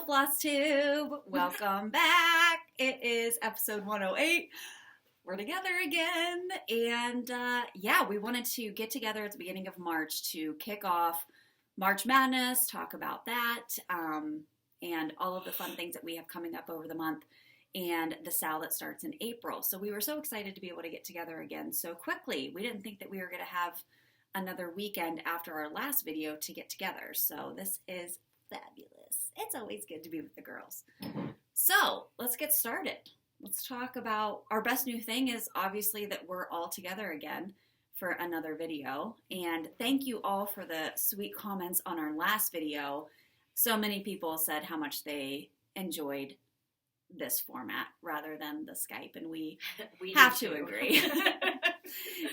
Flosstube. Welcome back. It is episode 108. We're together again. And we wanted to get together at the beginning of March to kick off March Madness, talk about that, and all of the fun things that we have coming up over the month, and the sale that starts in April. So we were so excited to be able to get together again so quickly. We didn't think that we were going to have another weekend after our last video to get together. So this is fabulous. It's always good to be with the girls. So let's get started. Let's talk about our best new thing is obviously that we're all together again for another video. And thank you all for the sweet comments on our last video. So many people said how much they enjoyed this format rather than the Skype, and we have to agree.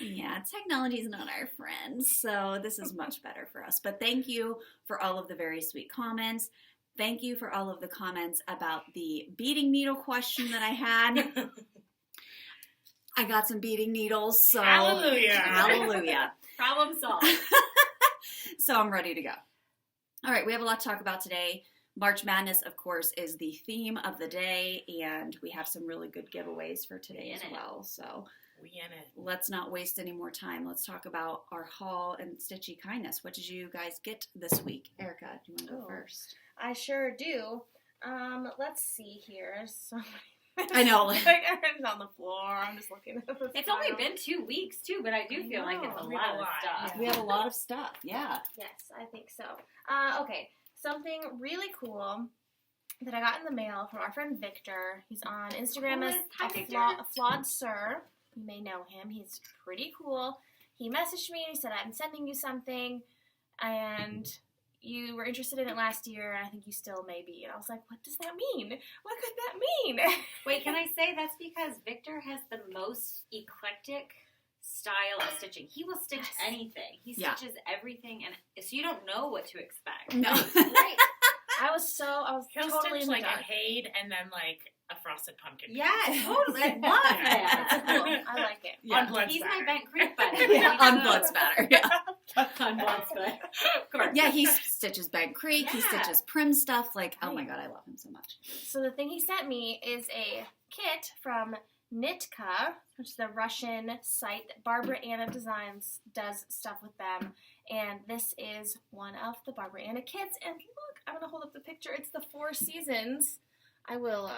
Yeah, technology is not our friend, so this is much better for us. But thank you for all of the very sweet comments. Thank you for all of the comments about the beading needle question that I had. I got some beading needles, so hallelujah. Problem solved. So I'm ready to go. All right, we have a lot to talk about today. March Madness, of course, is the theme of the day, and we have some really good giveaways for today as well. So let's not waste any more time. Let's talk about our haul and stitchy kindness. What did you guys get this week? Erica, do you want to go first? I sure do. Let's see here. So I know. Like everyone's on the floor. I'm just looking at the It's only been 2 weeks, too, but I do feel like it's a lot of stuff. Yeah. We have a lot of stuff, yeah. Yes, I think so. Okay, something really cool that I got in the mail from our friend Victor. He's on Instagram as a Flawed Sir. You may know him. He's pretty cool. He messaged me and he said, I'm sending you something, and you were interested in it last year, and I think you still may be. And I was like, what does that mean? What could that mean? Wait, can I say that's because Victor has the most eclectic style of stitching. He will stitch anything. He stitches everything, and so you don't know what to expect. No. Right. He'll totally stitch like a Haid and then like a frosted pumpkin. Yes, totally. I love that. Cool. I like it. Yeah. He's my Bent Creek buddy. Yeah, on blood spatter. Yeah. On blood spatter. Of course. Yeah, he stitches Bent Creek. Yeah. He stitches Prim stuff. Like, oh my god, I love him so much. So the thing he sent me is a kit from Nitka, which is the Russian site that Barbara Anna Designs does stuff with them. And this is one of the Barbara Anna kits. And look, I'm going to hold up the picture. It's the 4 seasons. I will,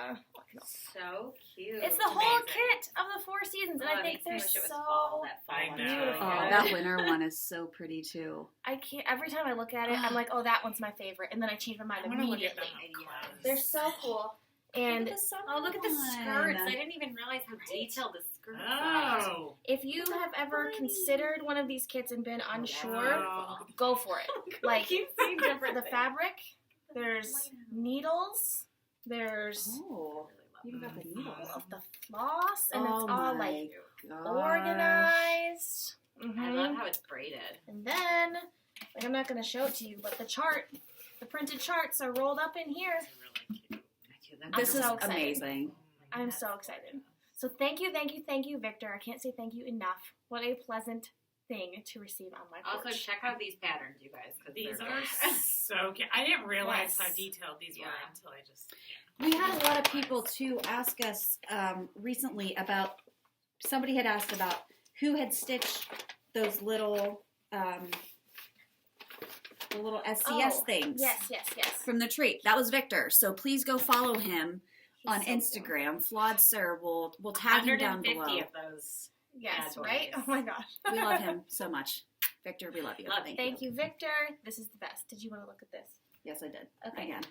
so cute. It's the whole kit of the 4 seasons. And I think they're so beautiful. Oh, that winter one is so pretty too. I can't, every time I look at it, I'm like, oh, that one's my favorite. And then I change my mind immediately. They're so cool. And look at the skirts. I didn't even realize how detailed the skirts are. If you have ever considered one of these kits and been unsure, go for it. Like, the fabric, there's needles, there's you got the needles. The floss, and it's all like organized. Mm-hmm. I love how it's braided. And then, like, I'm not going to show it to you, but the printed charts are rolled up in here. This is amazing. I'm so excited. So thank you, Victor. I can't say thank you enough. What a pleasant thing to receive on my porch. Also, check out these patterns, you guys. These are so cute. I didn't realize how detailed these were until I just... We had a lot of people, too, ask us recently about... Somebody had asked about who had stitched those little... the little SCS things. Yes. From the tree. That was Victor. So please go follow him on Instagram. Cool. Flawed Sir. We'll tag him down below. 150 of those. Yes, right? Oh my gosh. We love him so much. Victor, we love you. Thank you, Victor. This is the best. Did you want to look at this? Yes, I did. Okay. Again.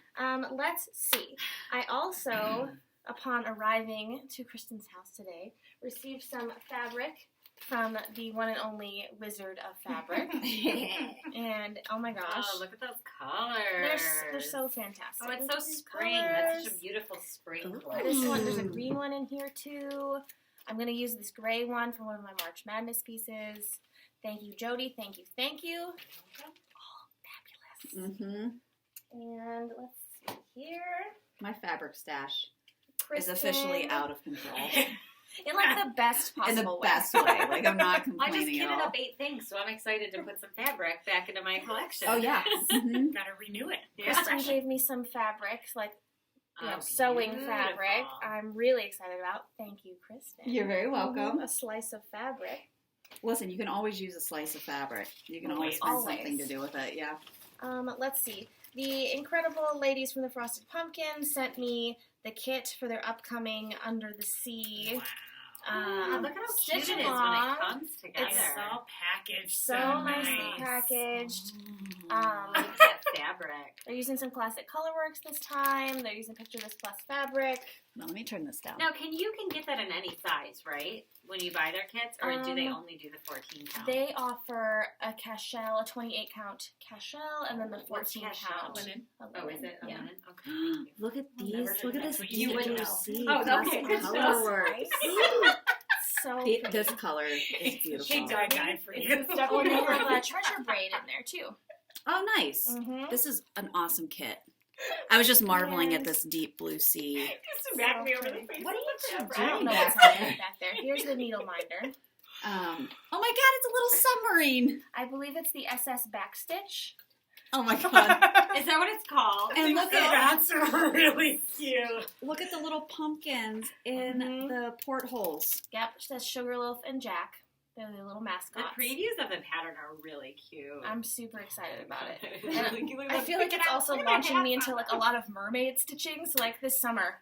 Let's see. I also, upon arriving to Kristen's house today, received some fabric from the one and only Wizard of Fabric. And, oh my gosh. Oh, look at those colors. They're so fantastic. Oh, it's so spring. That's such a beautiful spring color. This one, there's a green one in here too. I'm going to use this gray one for one of my March Madness pieces. Thank you, Jodi. Thank you. Oh, fabulous. Mm-hmm. And let's see here. My fabric stash Kristen. is officially out of control. In like the best possible In the way. best way. Like, I'm not I just complaining at kitted all. up 8 things, so I'm excited to put some fabric back into my collection. Oh, yeah. Mm-hmm. Gotta renew it. Kristen gave me some fabric, like sewing beautiful. fabric. I'm really excited about. Thank you, Kristen. You're very welcome. A slice of fabric. Listen, you can always use a slice of fabric. You can always find something to do with it, yeah. Let's see. The incredible ladies from the Frosted Pumpkin sent me the kit for their upcoming Under the Sea. Wow. Look at how stitch cute it is along. when it comes together. It's so packaged. So nicely packaged. Look at that fabric. They're using some classic colorworks this time. They're using Pictureless Plus fabric. Now, let me turn this down. Now, can get that in any size, right? When you buy their kits, or do they only do the 14 count? They offer a cashel, a 28 count cashel, and then the 14 count. Linen? Oh, is it? Yeah. Linen? Okay. Look at these. Look at this You deep wouldn't blue know. sea. Oh, classic okay. colorwork. So pretty. This color is beautiful. She died for you. Well, they have a treasure braid in there too. Oh, nice. Mm-hmm. This is an awesome kit. I was just marveling at this deep blue sea. Just smack me over the face. What are you I doing don't know back what's there? back there. Here's the needle minder. Oh my god, it's a little submarine. I believe it's the SS Backstitch. Oh my god. Is that what it's called? And look at That's really cute. look at the little pumpkins in Mhm. the portholes. Yep, it says Sugarloaf and Jack. They're the little The mascots. previews of the pattern are really cute. I'm super excited about it. And I feel like it's also launching me into like a lot of mermaid stitching. So like this summer,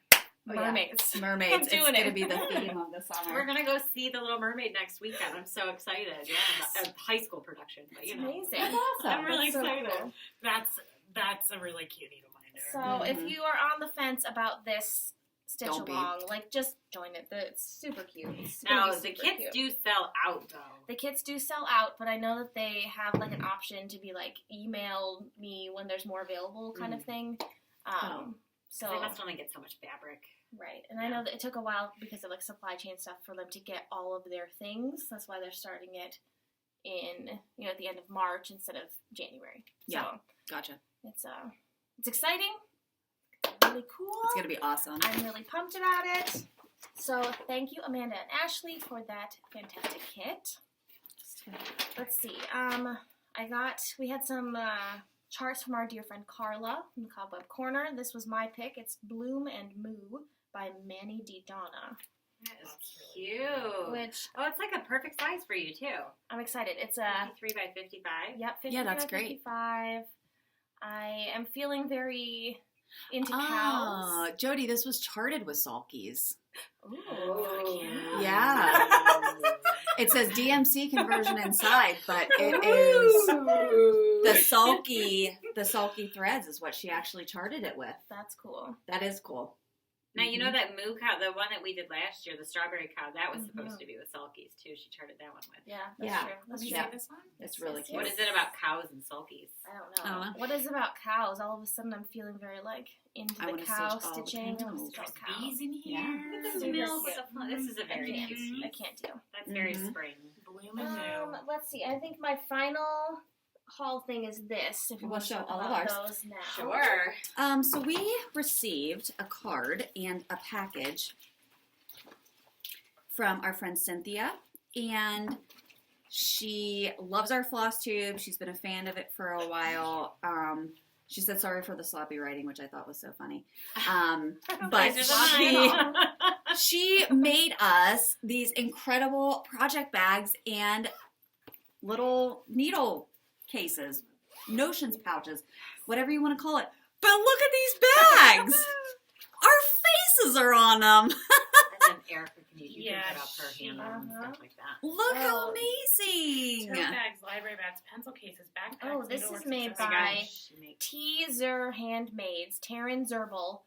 Oh, yeah. mermaids. Mermaids. I'm It's doing going to it. be the theme of the summer. We're gonna go see The Little Mermaid next weekend. I'm so excited. Yeah, a high school production, but It's you know. amazing. That's awesome. I'm really That's so excited. cool. That's a really cute needle minder. So if Mhm. you are on the fence about this stitch Don't be. along, like just join it. It's super cute. It's gonna Now be the super kits cute. do sell out though. The kits do sell out, but I know that they have like an option to be like email me when there's more available kind of thing. So They must only get so much fabric. right, and I know that it took a while because of like supply chain stuff for them to get all of their things. That's why they're starting it in at the end of March instead of January. Yeah. So Gotcha. it's exciting, really cool. It's going to be awesome. I'm really pumped about it. So thank you, Amanda and Ashley, for that fantastic kit. Let's see. We had some charts from our dear friend Carla from the Cobweb Corner. This was my pick. It's Bloom and Moo by Manny DiDonna, That is cute. which Oh, it's like a perfect size for you too. I'm excited. It's a 53 by 55. yep, 50 Yeah, that's by great. 55. I am feeling very into Oh, cows. Jodi, this was charted with sulkies. Ooh. Yeah. It says DMC conversion inside, but it is the sulky threads is what she actually charted it with. That's cool. That is cool. Now, you know that moo cow, the one that we did last year, the strawberry cow, that was Mhm. supposed to be with sulkies too. She charted that one with. Yeah, that's Yeah. true. That's Let me true. see this one. It's really Yes, cute. What is it about cows and sulkies? I don't know. I don't know. What is it about cows? All of a sudden, I'm feeling very like into I the wanna cow stitch all the stitching. I want to cows. stitch all There's cows. bees in here. Yeah. This is Super milk. cute. This is a very I cute can't. piece. I can't do. That's very Mhm. spring. Bloom and moo. Let's see. I think my final haul thing is this. If you We'll want to show talk all of about ours. those now. Sure. So we received a card and a package from our friend Cynthia, and she loves our floss tube. She's been a fan of it for a while. She said sorry for the sloppy writing, which I thought was so funny. But These are mine. she made us these incredible project bags and little needle cases, notions pouches, whatever you want to call it. But look at these bags! Our faces are on them. And then Erica can you can put up her handle and stuff like that. Look how Oh. amazing! Tote bags, library bags, pencil cases, backpacks. Oh, this is needlework made accessories. by She makes Teaser Handmaids, Taryn Zerbel.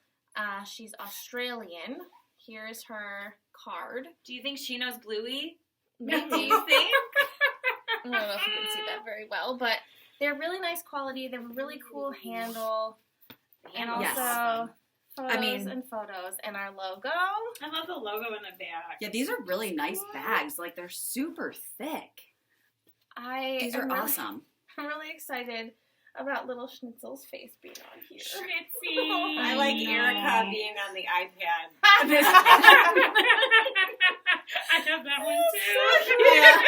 She's Australian. Here's her card. Do you think she knows Bluey? Maybe. Do you think? I don't know if you can see that very well, but they're really nice quality. They're really cool handle. And also Yes. photos and photos. And our logo. I love the logo in the back. Yeah, these are really nice bags. Like, they're super thick. These are awesome. I'm really excited about little Schnitzel's face being on here. Schmitzy. I like know. Erica being on the iPad. I have that one too. Yeah.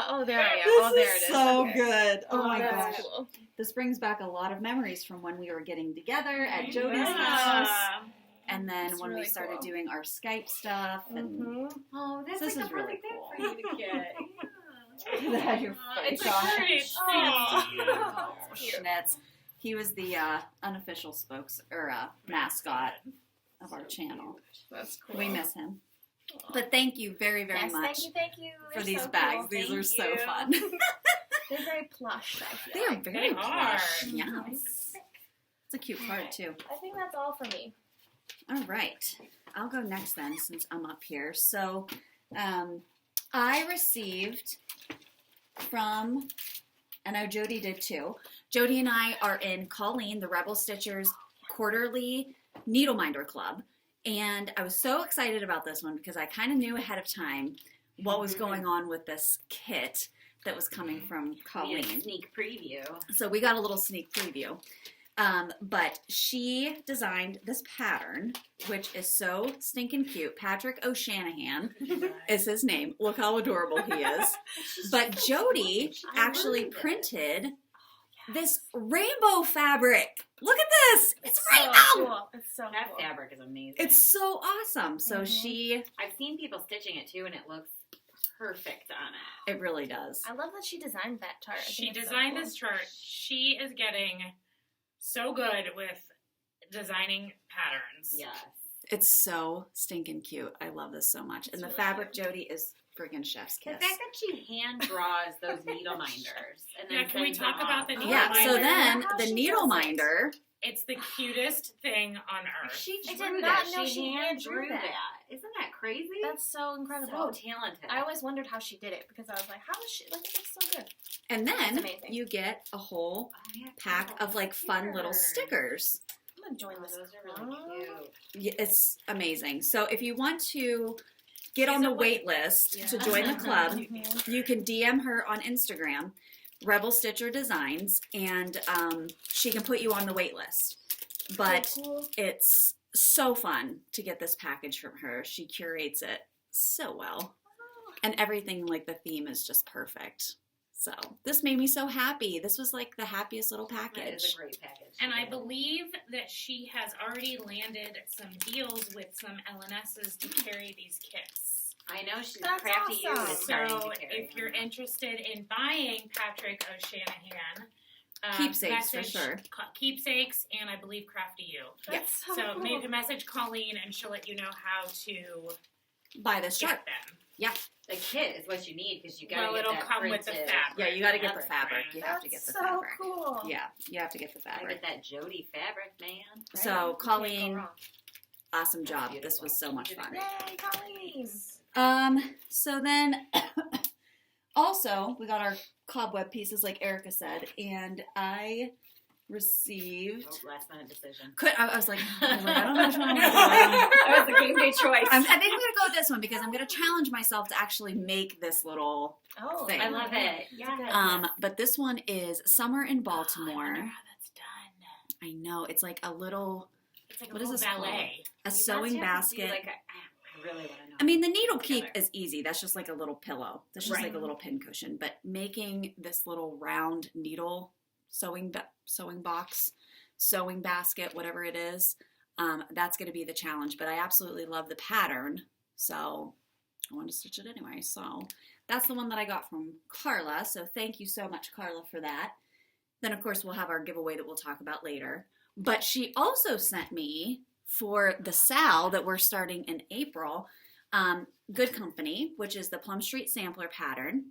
Oh, there I am. Oh, there it is. So Okay. good. Oh my that's gosh. cool. This brings back a lot of memories from when we were getting together at Jodi's Yeah. house. And then That's when we really started cool. doing our Skype stuff. And Mm-hmm. Oh, that's This like is a really perfect thing cool. for you to get. That your It's face a on it. great Oh. scene. Oh, Schnitz. He was the unofficial mascot of our channel. That's cool. We miss him. But thank you very, very Yes, much thank you. for They're these so bags. cool. These Thank are so you. fun. They're very plush, I feel They are like. very They plush. are. Yes. It's a cute card too. I think that's all for me. All right. I'll go next then since I'm up here. So I received from, I know Jodi did too. Jodi and I are in Colleen, the Rebel Stitchers quarterly needle minder club. And I was so excited about this one because I kind of knew ahead of time what was going on with this kit that was coming from We had a Colleen. sneak preview. So we got a little sneak preview. But she designed this pattern, which is so stinking cute. Patrick O'Shanahan is his name. Look how adorable he is. But Jodi actually printed this rainbow fabric. Look at this. It's rainbow. So cool. It's so That cool. fabric is amazing. It's so awesome. So Mhm. I've seen people stitching it too, and it looks perfect on it. it really does. I love that she designed that chart. I She think it's so designed cool. this chart. She is getting so good with designing patterns. Yes. It's so stinking cute. I love this so much. And the really fabric, Jodi, is friggin' chef's The kiss. fact that she hand draws those needle minders. And then Yeah, can we sends them talk about off. the needle Yeah, minder? so then How the she needle does it. minder, It's the cutest thing on earth. She I drew did that. not know she hand hand drew drew that. that. Isn't that crazy? That's so incredible. so talented. I always wondered how she did it because I was like, how is she? Like, it looks so good. and then amazing. you get a whole Oh, yeah, pack of like fun little stickers. I'm gonna join Oh, this. those are really cute. Yeah, it's amazing. So if you want to get She's on the a wait list Yeah. to join the club, Mhm. you can DM her on Instagram, Rebel Stitcher Designs, and she can put you on the wait list. But So cool. it's so fun to get this package from her. She curates it so well. And everything, like the theme is just perfect. So this made me so happy. This was like the happiest little That is package. a great package. And I believe that she has already landed some deals with some LNSs to carry these kits. I know she's That's crafty. You awesome. is starting So to carry if you're them. interested in buying Patrick O'Shanahan, Keepsakes for sure. Keepsakes, and I believe Crafty You. That's so So cool. maybe message Colleen and she'll let you know how to Buy this chart. get them. The kit is what you need because you gotta Well, get it'll that come with the printed. fabric. Yeah, you got to get the Fabric, fabric. right? You have to get That's the so fabric. cool. Yeah, you have to get the Gotta fabric. get that Jodi fabric, man. So, Right? You can't Colleen, go wrong. awesome job. Beautiful. This was so much You did fun. Yay, Colleen. So then also we got our cobweb pieces like Erica said, and I received Oh, last minute decision. I was like, I don't know which one I'm gonna do. That was the game day choice. I think I'm gonna go with this one because I'm gonna challenge myself to actually make this little Oh, thing. I love it. Yeah. but this one is Summer in I Baltimore. wonder how that's done. I know, it's like a little It's like a What is little this called? ballet. a You sewing must have to do, basket. like, I really want to know. I mean, the needle Put keep together. is easy. That's just like a little pillow. That's just Right. like a little pin cushion. But making this little round needle sewing box, sewing basket, whatever it is, that's going to be the challenge. But I absolutely love the pattern, so I want to stitch it anyway. So that's the one that I got from Carla. So thank you so much, Carla, for that. Then, of course, we'll have our giveaway that we'll talk about later. But she also sent me, for the SAL that we're starting in April, Good Company, which is the Plum Street Sampler pattern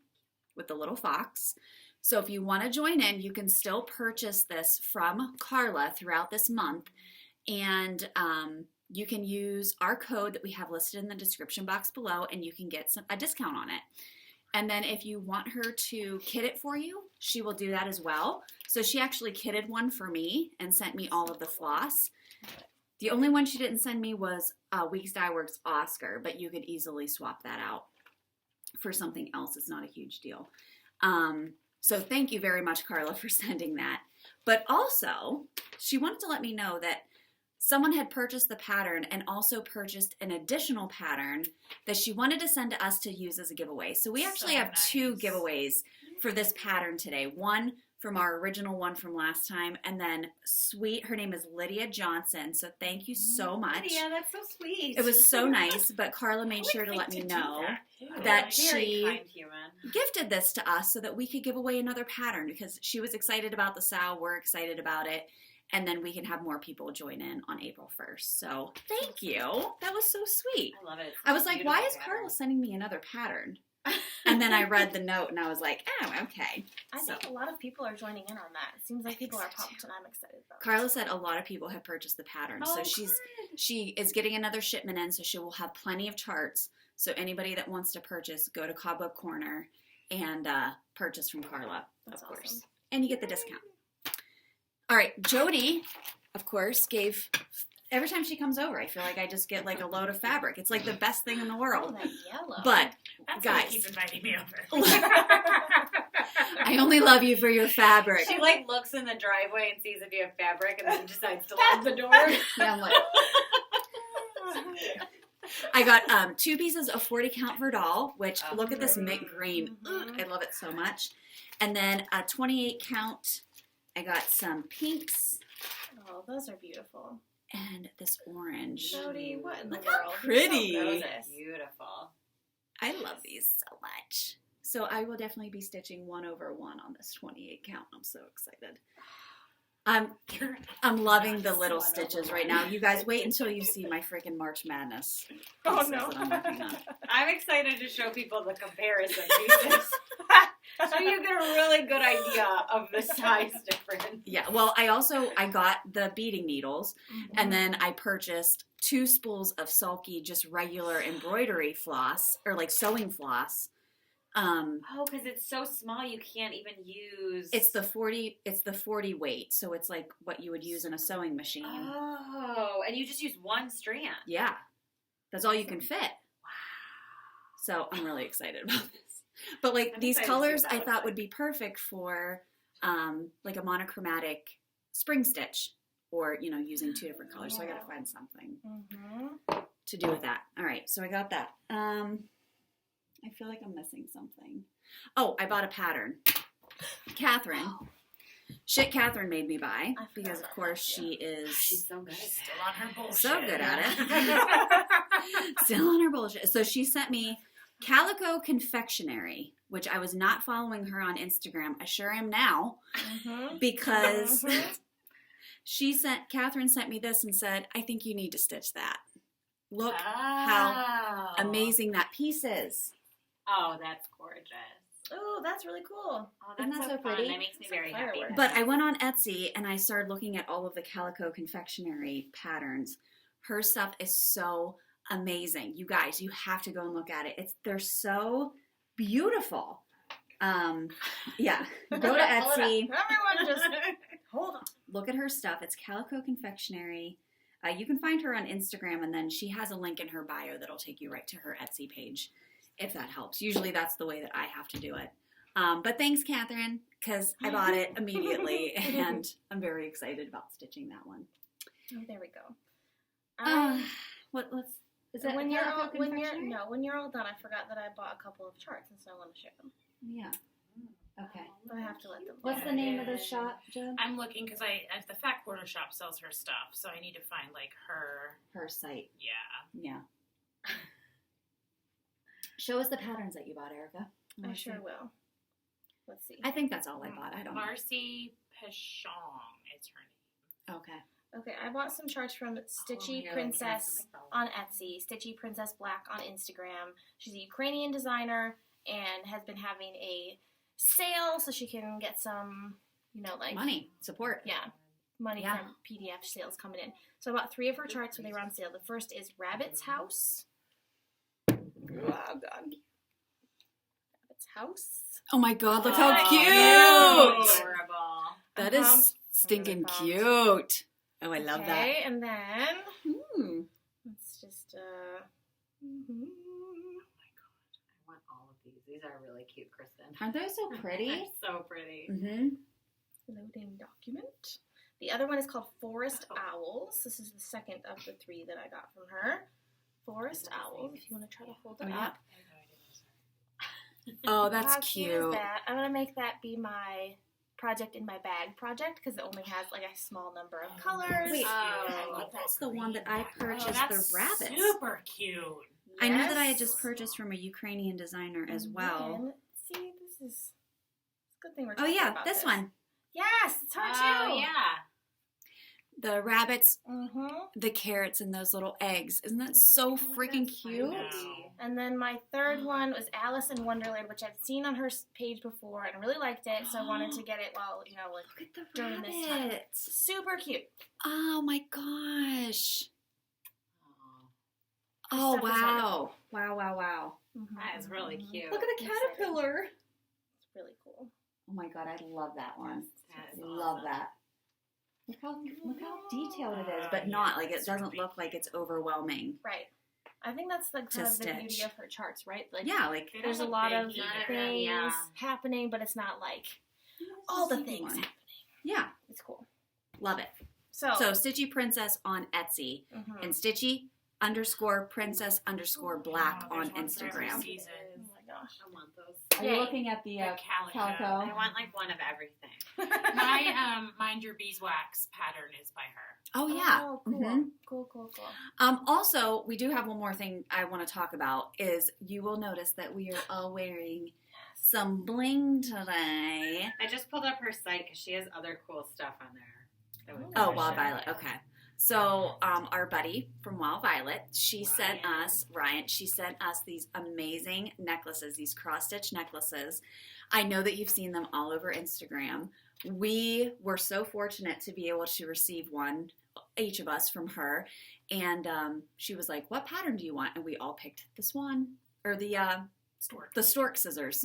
with the little fox. So if you want to join in, you can still purchase this from Carla throughout this month. And you can use our code that we have listed in the description box below, and you can get a discount on it. And then if you want her to kit it for you, she will do that as well. So she actually kitted one for me and sent me all of the floss. The only one she didn't send me was Weeks Dye Works Oscar, but you could easily swap that out for something else. It's not a huge deal. So thank you very much, Carla, for sending that. But also, she wanted to let me know that someone had purchased the pattern and also purchased an additional pattern that she wanted to send to us to use as a giveaway. So we actually have two giveaways for this pattern today. One from our original one from last time, and then her name is Lydia Johnson. So thank you so much. Lydia, that's so sweet. It was so nice, but Carla made sure to let me know that she gifted this to us so that we could give away another pattern because she was excited about the sow. We're excited about it. And then we can have more people join in on April 1st. So thank you. That was so sweet. I love it. I was like, why is Carla sending me another pattern? And then I read the note and I was like, oh, okay. I think a lot of people are joining in on that. It seems like people are pumped and I'm excited about it. Carla said a lot of people have purchased the pattern. So she is getting another shipment in, so she will have plenty of charts. So anybody that wants to purchase, go to Cobweb Corner and purchase from Carla, That's of course. awesome. And you get the discount. All right, Jodi, of course, gave, every time she comes over, I feel like I just get like a load of fabric. It's like the best thing in the world. Oh, that yellow. But, That's guys. why he keeps inviting me over. I only love you for your fabric. She like looks in the driveway and sees if you have fabric and then decides to lock the door. Yeah, I'm like, I got 2 pieces of 40 count Verdal, which look at this mint green. Mhm. I love it so much. And then a 28 count. I got some pinks Oh, those are beautiful. and this orange. Jodi, what in the Look how world? pretty. You're so gorgeous. Beautiful. I love these so much. So I will definitely be stitching 1/1 on this 28 count. I'm so excited. I'm loving the little stitches right now. You guys wait until you see my freaking March Madness Oh, pieces no. that I'm working on. I'm excited to show people the comparison pieces. So you get a really good idea of the size difference. Yeah, well, I got the beading needles, and then I purchased 2 spools of Sulky, just regular embroidery floss, or like sewing floss. Oh, because it's so small you can't even use. It's the 40 weight, so it's like what you would use in a sewing machine. Oh, and you just use one strand. Yeah, that's all you can fit. Wow. So I'm really excited about this. But like I'm these excited to see colors, what that I looks thought like. would be perfect for like a monochromatic spring stitch, or using 2 different colors. So I got to find something to do with that. All right, so I got that. I feel like I'm missing something. Oh, I bought a pattern. Catherine. Shit Catherine made me buy because, of course, she's so good. She's still on her bullshit. so good at it. Still on her bullshit. So she sent me Calico Confectionery, which I was not following her on Instagram. I sure am now because Catherine sent me this and said, I think you need to stitch that. Look how amazing that piece is. Oh, that's gorgeous. Oh, that's really cool. Oh, Isn't that's that so fun. pretty? That makes me It's like very happy. fireworks. But I went on Etsy and I started looking at all of the Calico Confectionery patterns. Her stuff is so amazing. You guys, you have to go and look at it. They're so beautiful. Yeah. Go to Etsy. Everyone just hold on. Look at her stuff. It's Calico Confectionery. You can find her on Instagram, and then she has a link in her bio that'll take you right to her Etsy page, if that helps. Usually that's the way that I have to do it. But thanks, Catherine, because I bought it immediately, and I'm very excited about stitching that one. Oh, there we go. Is that when a you're Calico all, when you're Confectionery? when you're all done, I forgot that I bought a couple of charts, and so I want to share them. Yeah. Okay. But I have to let them. What's the name of the shop, Jen? I'm looking because the Fat Quarter Shop sells her stuff, so I need to find like her. Her site. Yeah. Yeah. Show us the patterns that you bought, Erica. I sure will. Let's see. I think that's all I bought. I don't know. Marcy Pechon is her name. Okay. Okay, I bought some charts from Stitchy yeah, Princess on Etsy, Stitchy Princess Black on Instagram. She's a Ukrainian designer and has been having a sale so she can get some, like Money. Support. Yeah, money Yeah. from PDF sales coming in. So I bought 3 of her charts when they were on sale. The first is Rabbit's House. Oh, God. Rabbit's House. Oh my god, look Oh, how cute! Adorable. That I'm is pumped. stinking I'm pumped. cute. Oh, I love that. Okay, and then let's just I want all of these. These are really cute, Kristen. Aren't they so pretty? They're so pretty. Mm-hmm. loading document. The other one is called Forest Owls. This is the second of the 3 that I got from her. Forest Owls, if you want to try to hold it up. Oh, that's How cute is cute. that? I'm going to make that be my project in my bag project because it only has like a small number of colors. Wait, Oh, I think that's the one that I purchased, that's the rabbits. super cute. I know that I had Yes. just purchased from a Ukrainian designer as And well. then, see, this is a good thing we're Oh talking yeah, about this one. Yes, it's her too. Oh, yeah. The rabbits, Mm-hmm. the carrots, and those little eggs. Isn't that so freaking cute? No. And then my third one was Alice in Wonderland, which I've seen on her page before and really liked it, so I wanted to get it while, you know, like Look at the during this time. rabbits. Super cute. Oh my gosh. This Oh stuff is really wow. Wow, wow, wow. Mm-hmm. That is really cute. Look at the I'm excited. caterpillar. It's really cool. Oh my god, I love that one. That is Love awesome. that. Look how detailed it is, but not like it doesn't look like it's overwhelming. Right. I think that's like To kind of the beauty stitch. of her charts, right? Like Yeah, like They there's a don't lot look of big either. things Yeah. happening, but it's not like all the things happening. Yeah, It's cool. love it. So, So Stitchy Princess on Etsy mhm. and Stitchy_princess_black Oh, on there's one for every Instagram. season. Oh my gosh. I want those. Are you Yay. looking at the The calico. I want like one of everything. My Mind Your Beeswax pattern is by her. Oh yeah. Oh, cool. Mhm. Cool, cool, cool. Also, we do have one more thing I want to talk about. Is you will notice that we are all wearing some bling today. I just pulled up her site because she has other cool stuff on there. that we've Oh, never Wild shown. Violet. Okay. So, our buddy from Wild Violet, she sent Ryan. us, Ryan, she sent us these amazing necklaces, these cross-stitch necklaces. I know that you've seen them all over Instagram. We were so fortunate to be able to receive one, each of us, from her. And she was like, what pattern do you want? And we all picked this one, or the stork scissors.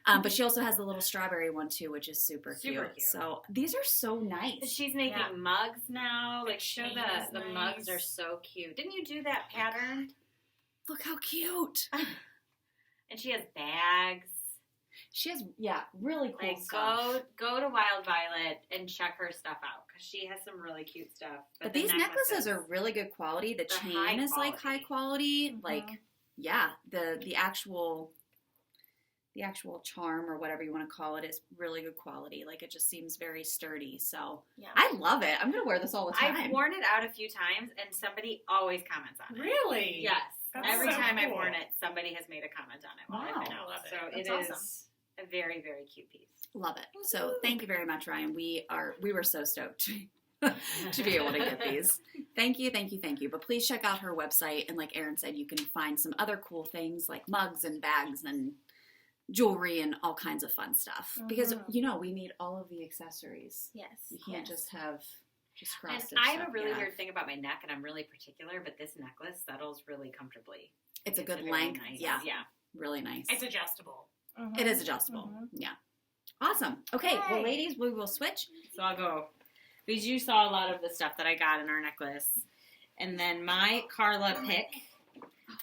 But she also has the little strawberry one too, which is super cute. cute. So these are so nice. She's making Yeah. mugs now. Like, show chain is the nice. mugs are so cute. Didn't you do that pattern? Look how cute. And she has bags. She has, really cool Like, stuff. go to Wild Violet and check her stuff out because she has some really cute stuff. But the these necklaces are really good quality. The They're chain high is like quality. high quality. Mhm. Like, the actual charm or whatever you want to call it is really good quality. Like, it just seems very sturdy. So Yeah. I love it. I'm gonna wear this all the time. I've worn it out a few times and somebody always comments on it. Really? Yes. That's Every so time I've cool. worn it, somebody has made a comment on it while I've been Wow. out. Love it. So That's it is awesome. a very, very cute piece. Love it. So thank you very much, Ryan. We were so stoked to be able to get these. Thank you. But please check out her website. And like Erin said, you can find some other cool things like mugs and bags and jewelry and all kinds of fun stuff. Because, Mhm. we need all of the accessories. Yes. You can't just have cross And stitch I have stuff. a really Yeah. weird thing about my neck, and I'm really particular, but this necklace settles really comfortably. It's a good very length. nice. Yeah. Yeah. Really nice. It's adjustable. Mhm. It is adjustable. Mhm. Yeah. Awesome. Okay. Well, Yay. ladies, we will switch. So I'll go. Because you saw a lot of the stuff that I got in our necklace. And then my Carla pick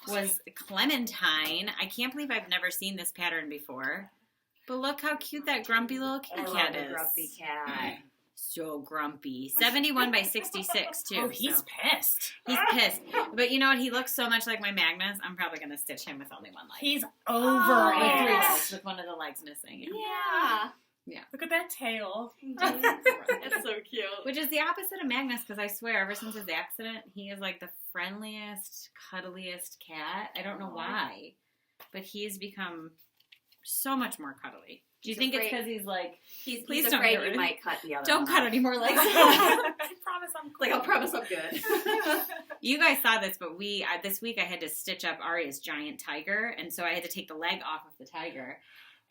was Clementine. I can't believe I've never seen this pattern before. But look how cute that grumpy little kitty cat is. grumpy cat. So grumpy. 71 by 66 too. Oh, he's so pissed. he's pissed. But you know what? He looks so much like my Magnus. I'm probably going to stitch him with only one leg. He's Oh, over with it. three yes. legs, with one of the legs missing. Yeah. Look at that tail. It's so cute. Which is the opposite of Magnus, because I swear, ever since his accident, he is like the friendliest, cuddliest cat. I don't know why, but he's become so much more cuddly. Do you He's think it's afraid- because he's like, He's Please don't afraid get rid you of- might cut the other don't one cut off. any more legs? I promise I'm cool. Like, I'll promise I'm good. You guys saw this, but this week I had to stitch up Arya's giant tiger, and so I had to take the leg off of the tiger.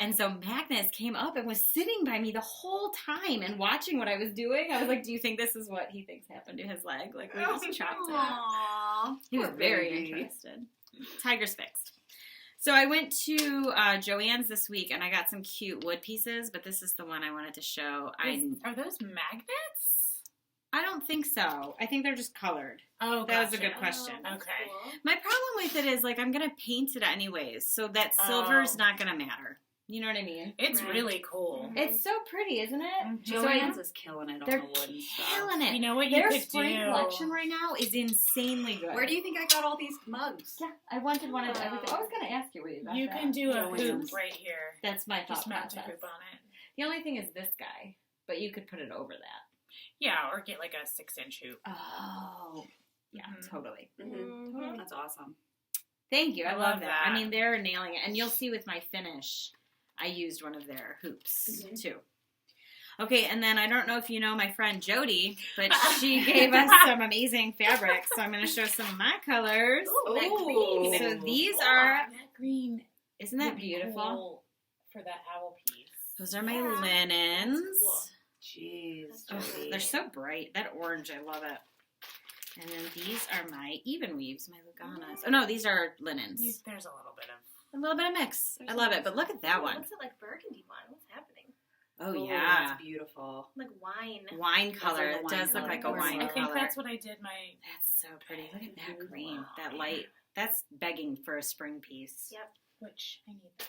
And so Magnus came up and was sitting by me the whole time and watching what I was doing. I was like, do you think this is what he thinks happened to his leg? Like, we just chopped it up. Aww. He was Poor very baby. interested. Tiger's fixed. So I went to Joann's this week, and I got some cute wood pieces, but this is the one I wanted to show. Are those magnets? I don't think so. I think they're just colored. Oh, That was a gotcha. good question. Okay. My problem with it is, like, I'm going to paint it anyways, so that silver's not going to matter. You know what I mean? It's Right. really cool. It's so pretty, isn't it? Joanne's is killing it on They're the wooden stuff. killing it. You know what you Their could spring do? collection right now is insanely good. Where do you think I got all these mugs? Yeah, I wanted one of everything. I was going to ask you where you got You that. can do a Joanne's. hoop right here. That's my thought Just mount a process. hoop on it. The only thing is this guy, but you could put it over that. Yeah, or get like a 6-inch hoop. Oh, yeah, Mhm. totally. Mhm. That's awesome. Thank you. I I love love that. that. I mean, they're nailing it. And you'll see with my finish, I used one of their hoops too. Okay, and then I don't know if you know my friend Jodi, but she gave us some amazing fabrics. So I'm going to show some of my colors. Ooh, that green. So these Oh, are, that green. isn't that would be beautiful? cool for that owl piece. Those are my Yeah, linens. that's cool. Jeez. Ugh, Jodi. they're so bright. That orange, I love it. And then these are my even weaves, my Luganas. Oh no, these are linens. There's a little bit of. A little bit of mix. I love it. But look at that one. What's it like burgundy one? What's happening? Oh Ooh, yeah, That's beautiful. Like wine. wine Those color. are the It wine does look like a colors. wine I think color. that's what I did my. That's so pretty. Look at that green. That light. That's begging for a spring piece. Yep. Which I need that.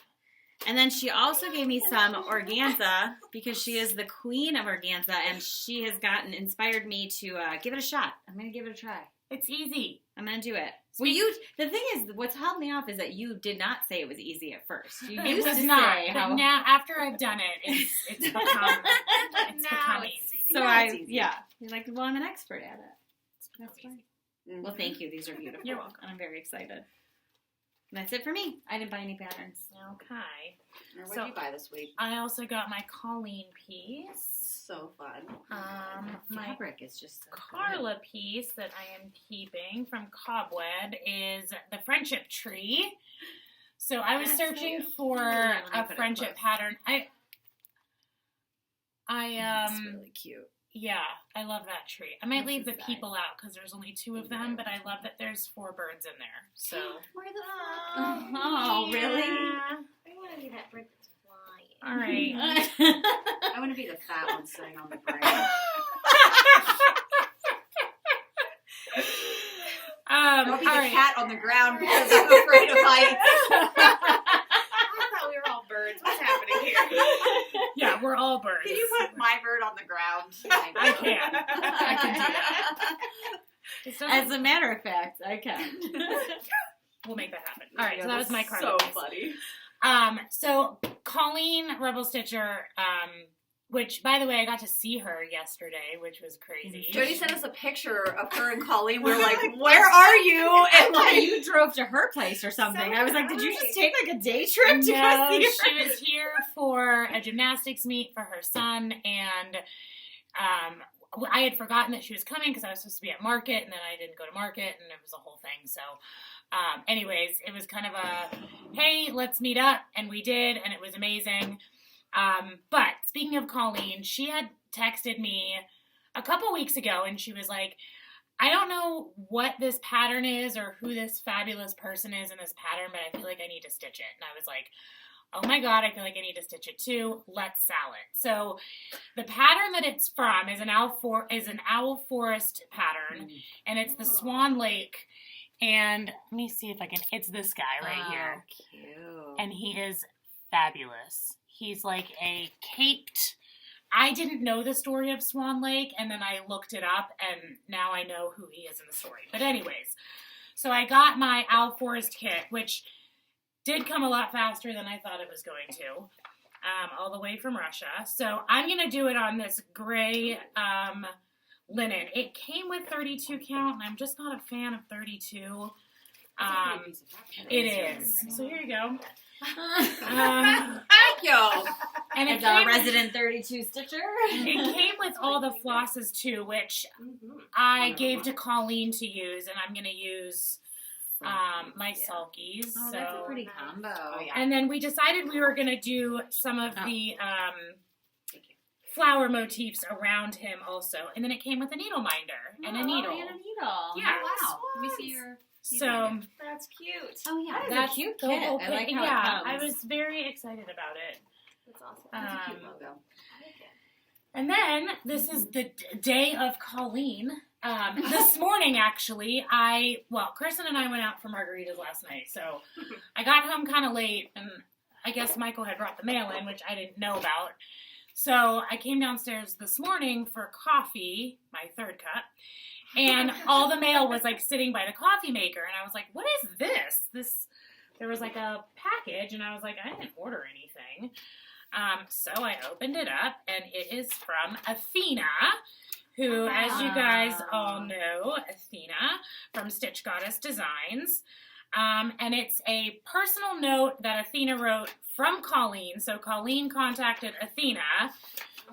And then she also gave me some organza because she is the queen of organza, and she has inspired me to give it a shot. I'm gonna give it a try. It's easy. I'm gonna do it. Well, the thing is, what's held me off is that you did not say it was easy at first. You It used was to not. say But how. now, after I've done it, it's become Now it's- easy. So Yeah, it's easy. You're like, well, I'm an expert at it. That's fine. Mhm. Well, thank you. These are beautiful. You're welcome. And I'm very excited. And that's it for me. I didn't buy any patterns. Okay. What So- did you buy this week? I also got my Colleen piece. So fun. My Fabric is just so Carla piece that I am keeping from Cobweb is the friendship tree. So I was That's searching cute. for Let me a put it friendship close. pattern. That's really cute. Yeah, I love that tree. I might This leave is the nice. people out because there's only 2 of them, but I love that there's 4 birds in there. So Where the Oh, really? I want to be that bird that's flying. all right. I want to be the fat one sitting on the branch. I'll be all the right. cat on the ground because I'm afraid of heights. I thought we were all birds. What's happening here? Yeah, we're all birds. Can you put my bird on the ground? I can. I can do that. It doesn't- As a matter of fact, I can. We'll make that happen. All right, so that was my card. So funny. So Colleen Rebel Stitcher, which by the way, I got to see her yesterday, which was crazy. Jodi sent us a picture of her and Colleen. We were like, "Where are you?" And like, You drove to her place or something. I was like, did you just take like a day trip to go No, see her? she was here for a gymnastics meet for her son, and I had forgotten that she was coming because I was supposed to be at market, and then I didn't go to market, and it was a whole thing. So, anyways, it was kind of a, hey, let's meet up, and we did, and it was amazing. But speaking of Colleen, she had texted me a couple weeks ago, and she was like, I don't know what this pattern is or who this fabulous person is in this pattern, but I feel like I need to stitch it. And I was like, oh my God, I feel like I need to stitch it too. Let's sell it. So the pattern that it's from is an owl forest pattern, and it's the Swan Lake. And let me see if I can. It's this guy right here, Cute. and he is fabulous. He's like a caped. I didn't know the story of Swan Lake, and then I looked it up, and now I know who he is in the story. But anyways, so I got my Owl Forest kit, which did come a lot faster than I thought it was going to, all the way from Russia. So I'm going to do it on this gray linen. It came with 32 count, and I'm just not a fan of 32. It is. So here you go. thank you. And it As a came, resident 32 stitcher. it came with all the flosses too, which I gave to Colleen to use, and I'm going to use my sulkies. Oh, so. that's a pretty combo. Oh, yeah. And then we decided we were going to do some of the flower motifs around him also. And then it came with a needle minder and a needle. And a needle. Yeah. Oh, wow. Let me see your... So That's cute. Oh, yeah. that's a cute the kit. whole I like thing. how Yeah, it I comes. was very excited about it. That's awesome. That's a cute logo. And then this is the day of Colleen. This morning, actually, Kristen and I went out for margaritas last night. So I got home kind of late, and I guess Michael had brought the mail in, which I didn't know about. So I came downstairs this morning for coffee, my third cup, and all the mail was like sitting by the coffee maker, and I was like, what is this? There was like a package, and I was like, I didn't order anything. So I opened it up, and it is from Athena, who, as you guys all know, Athena from Stitch Goddess Designs. And it's a personal note that Athena wrote from Colleen. So Colleen contacted Athena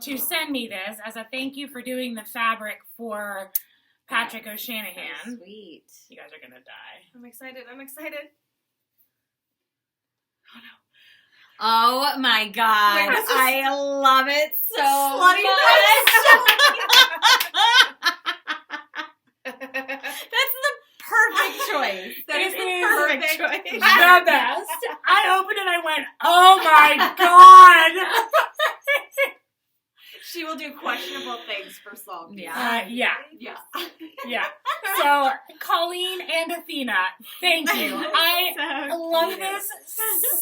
to send me this as a thank you for doing the fabric for Patrick O'Shanahan. So sweet. You guys are going to die. I'm excited. Oh my god. Wait, this is- I love it so Slutty much. That's the perfect choice. That It is the is perfect perfect. choice. The best. I opened it and I went, oh my god. She will do questionable things for song. Yeah. Yeah. Yeah. So, Colleen and Athena, thank you. I love this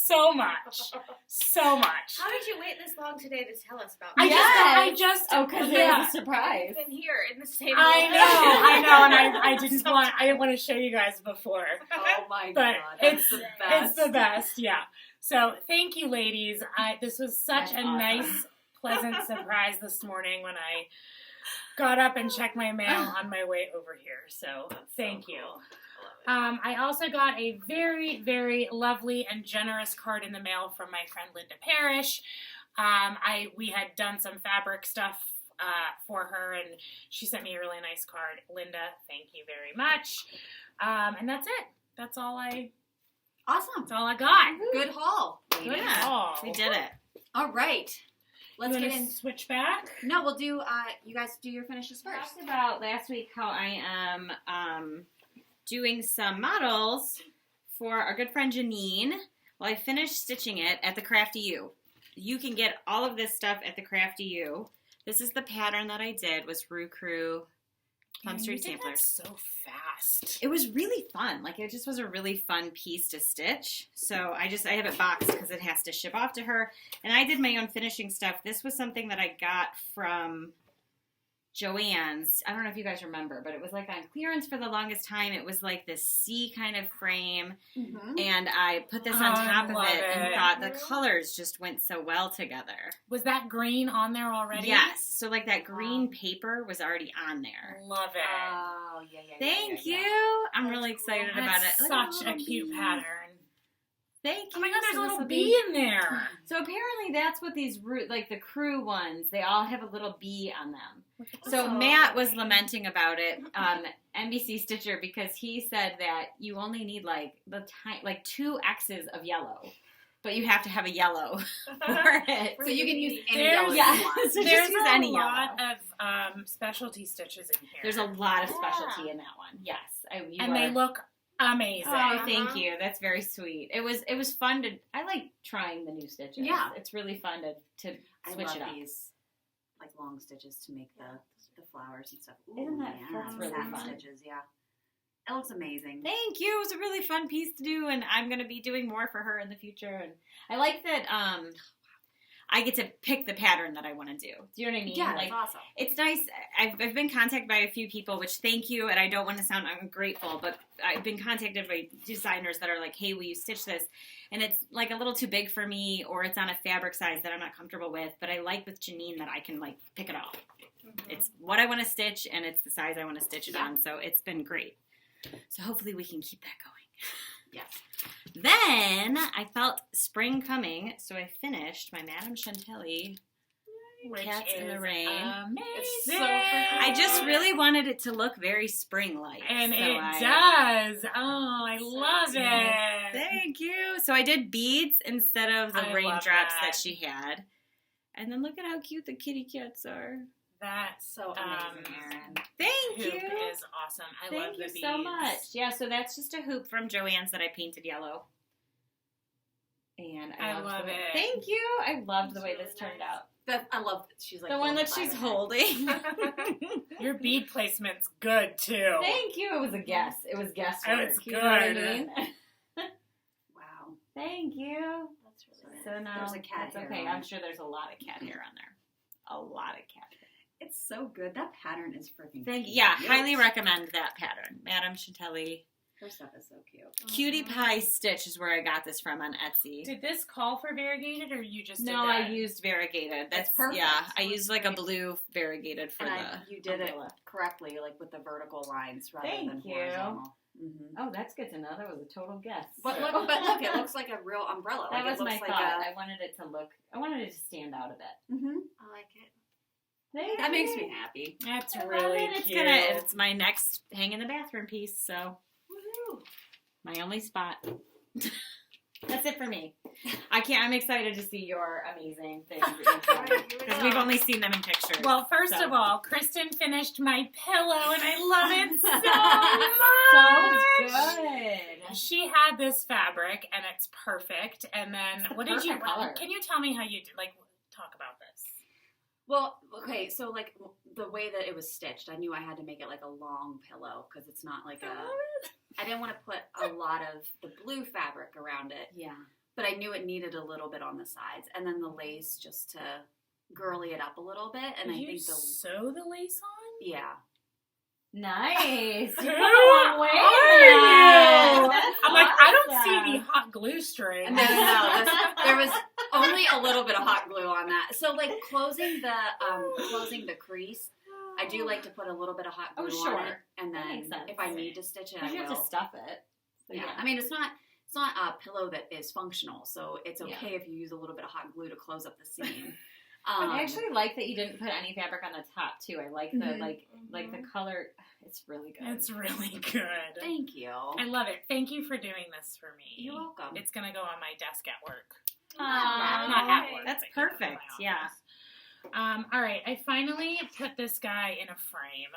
so much. So much. How did you wait this long today to tell us about I just, Oh, because it yeah. was a surprise. We've been here in the same I room. know, and I didn't want to show you guys before. Oh my But god. That's the best. It's the best, yeah. So, thank you, ladies. This was such That's a awesome. nice, pleasant surprise this morning when I got up and checked my mail on my way over here. So, thank you. I also got a very, very lovely and generous card in the mail from my friend Linda Parrish. We had done some fabric stuff for her, and she sent me a really nice card. Linda, thank you very much. And that's it. That's all I Awesome. got. Good haul. Good ladies. call. We did it. All right. Let's You get wanna in. switch back. No, we'll do. You guys do your finishes We first. talked about last week how I am doing some models for our good friend Janine. Well, I finished stitching it at the Crafty U. You can get all of this stuff at the Crafty U. This is the pattern that I did, was Rue Crew Plum Man, Street you did that Samplers. so fast. It was really fun. Like, it just was a really fun piece to stitch. So I have it boxed because it has to ship off to her. And I did my own finishing stuff. This was something that I got from Joann's. I don't know if you guys remember, but it was like on clearance for the longest time. It was like this C kind of frame. Mm-hmm. And I put this on Oh, I top of love it and it. thought the colors just went so well together. Was that green on there already? Yes. So like that green paper was already on there. Love it. Oh yeah. Thank yeah. you. I'm really excited about it. That's Look at such the a little cute bee. pattern. Thank you. Oh my god, there's So a this little will bee in there. So apparently that's what these like the crew ones, they all have a little bee on them. So Oh. Matt was lamenting about it, NBC Stitcher, because he said that you only need like like 2 X's of yellow, but you have to have a yellow for it. So you can use any There's- yellow yeah. you want. So There's just use a any lot yellow. of specialty stitches in here. There's a lot of Yeah. specialty in that one. Yes, and they look amazing. Oh, thank you. That's very sweet. It was fun to. I like trying the new stitches. Yeah. It's really fun to I switch love it up. these like long stitches to make the flowers and stuff. Ooh, Isn't that- yeah. that's really satin fun. stitches? Yeah, it looks amazing. Thank you. It was a really fun piece to do, and I'm going to be doing more for her in the future. And I like that I get to pick the pattern that I want to do. Do you know what I mean? Yeah, like, that's awesome. it's nice. I've been contacted by a few people, which thank you, and I don't want to sound ungrateful, but I've been contacted by designers that are like, hey, will you stitch this? And it's like a little too big for me, or it's on a fabric size that I'm not comfortable with, but I like with Janine that I can like pick it all. It's what I want to stitch, and it's the size I want to stitch it on, so it's been great. So hopefully we can keep that going. Yes. Then I felt spring coming, so I finished my Madame Chantilly. Which Cats in the is Rain. Amazing. It's so freaking I just really wanted it to look very spring-like. And so it does. Oh, I love Yeah. it. Thank you. So I did beads instead of the I love raindrops that. that she had. And then look at how cute the kitty cats are. That's So amazing, Erin. Thank hoop you. is awesome. I love Thank the you beads. so much. Yeah, so that's just a hoop from Joann's that I painted yellow. And I loved love the way- it. Thank you. I loved the way It's this really turned nice. out. That I love. She's like The one that holding she's by her holding. Your bead placement's good too. Thank you. It was a guess. It was guesswork. Oh, it's You know what I good. mean? head. Wow. Thank you. That's really So no, There's a cat that's hair okay. on I'm it. sure there's a lot of cat hair on there. A lot of cat hair. It's so good. That pattern is freaking Yeah, cute. highly recommend that pattern. Madame Chantilly. Her stuff is so cute. Cutie Pie Stitch is where I got this from on Etsy. Did this call for variegated, or you just did No, that? I used variegated. That's It's perfect. Yeah, I used like a blue variegated for You did umbrella. it correctly, like with the vertical lines rather Thank than you. horizontal. Mm-hmm. Oh, that's good to know. That was a total guess. But look, it looks like a real umbrella. That Like, was it my looks thought. like I wanted it to stand out a bit. Mm-hmm. I like it. That makes me happy. That's I love really it. cute. It's my next hang in the bathroom piece, so Woohoo! my only spot. That's it for me. I'm excited to see your amazing things because we've only seen them in pictures. Well, first so. of all, Kristen finished my pillow, and I love it so much. So good. She had this fabric, and it's perfect. And then, what did you? perfect color. Can you tell me how you talk about this? Well, okay, so like the way that it was stitched, I knew I had to make it like a long pillow because it's not like I didn't want to put a lot of the blue fabric around it, Yeah. but I knew it needed a little bit on the sides, and then the lace just to girly it up a little bit. And Did I you think sew the lace on? yeah. Nice. Who You put a long way in are that. you? That's I'm like, I don't awesome. see any hot glue string. No. There was only a little bit of hot glue on that. So like closing the crease, I do like to put a little bit of hot glue sure. on it, and That then makes sense. if I need to stitch it, I You will. have to stuff it. So, Yeah. I mean, it's not a pillow that is functional, so it's okay if you use a little bit of hot glue to close up the seam. I actually like that you didn't put any fabric on the top too. I like the Mhm. like the color. It's really good. It's really good. Thank you. I love it. Thank you for doing this for me. You're welcome. It's going to go on my desk at work. Aw, Not at work. That's but, you know, in my perfect. Yeah. office. All right. I finally put this guy in a frame.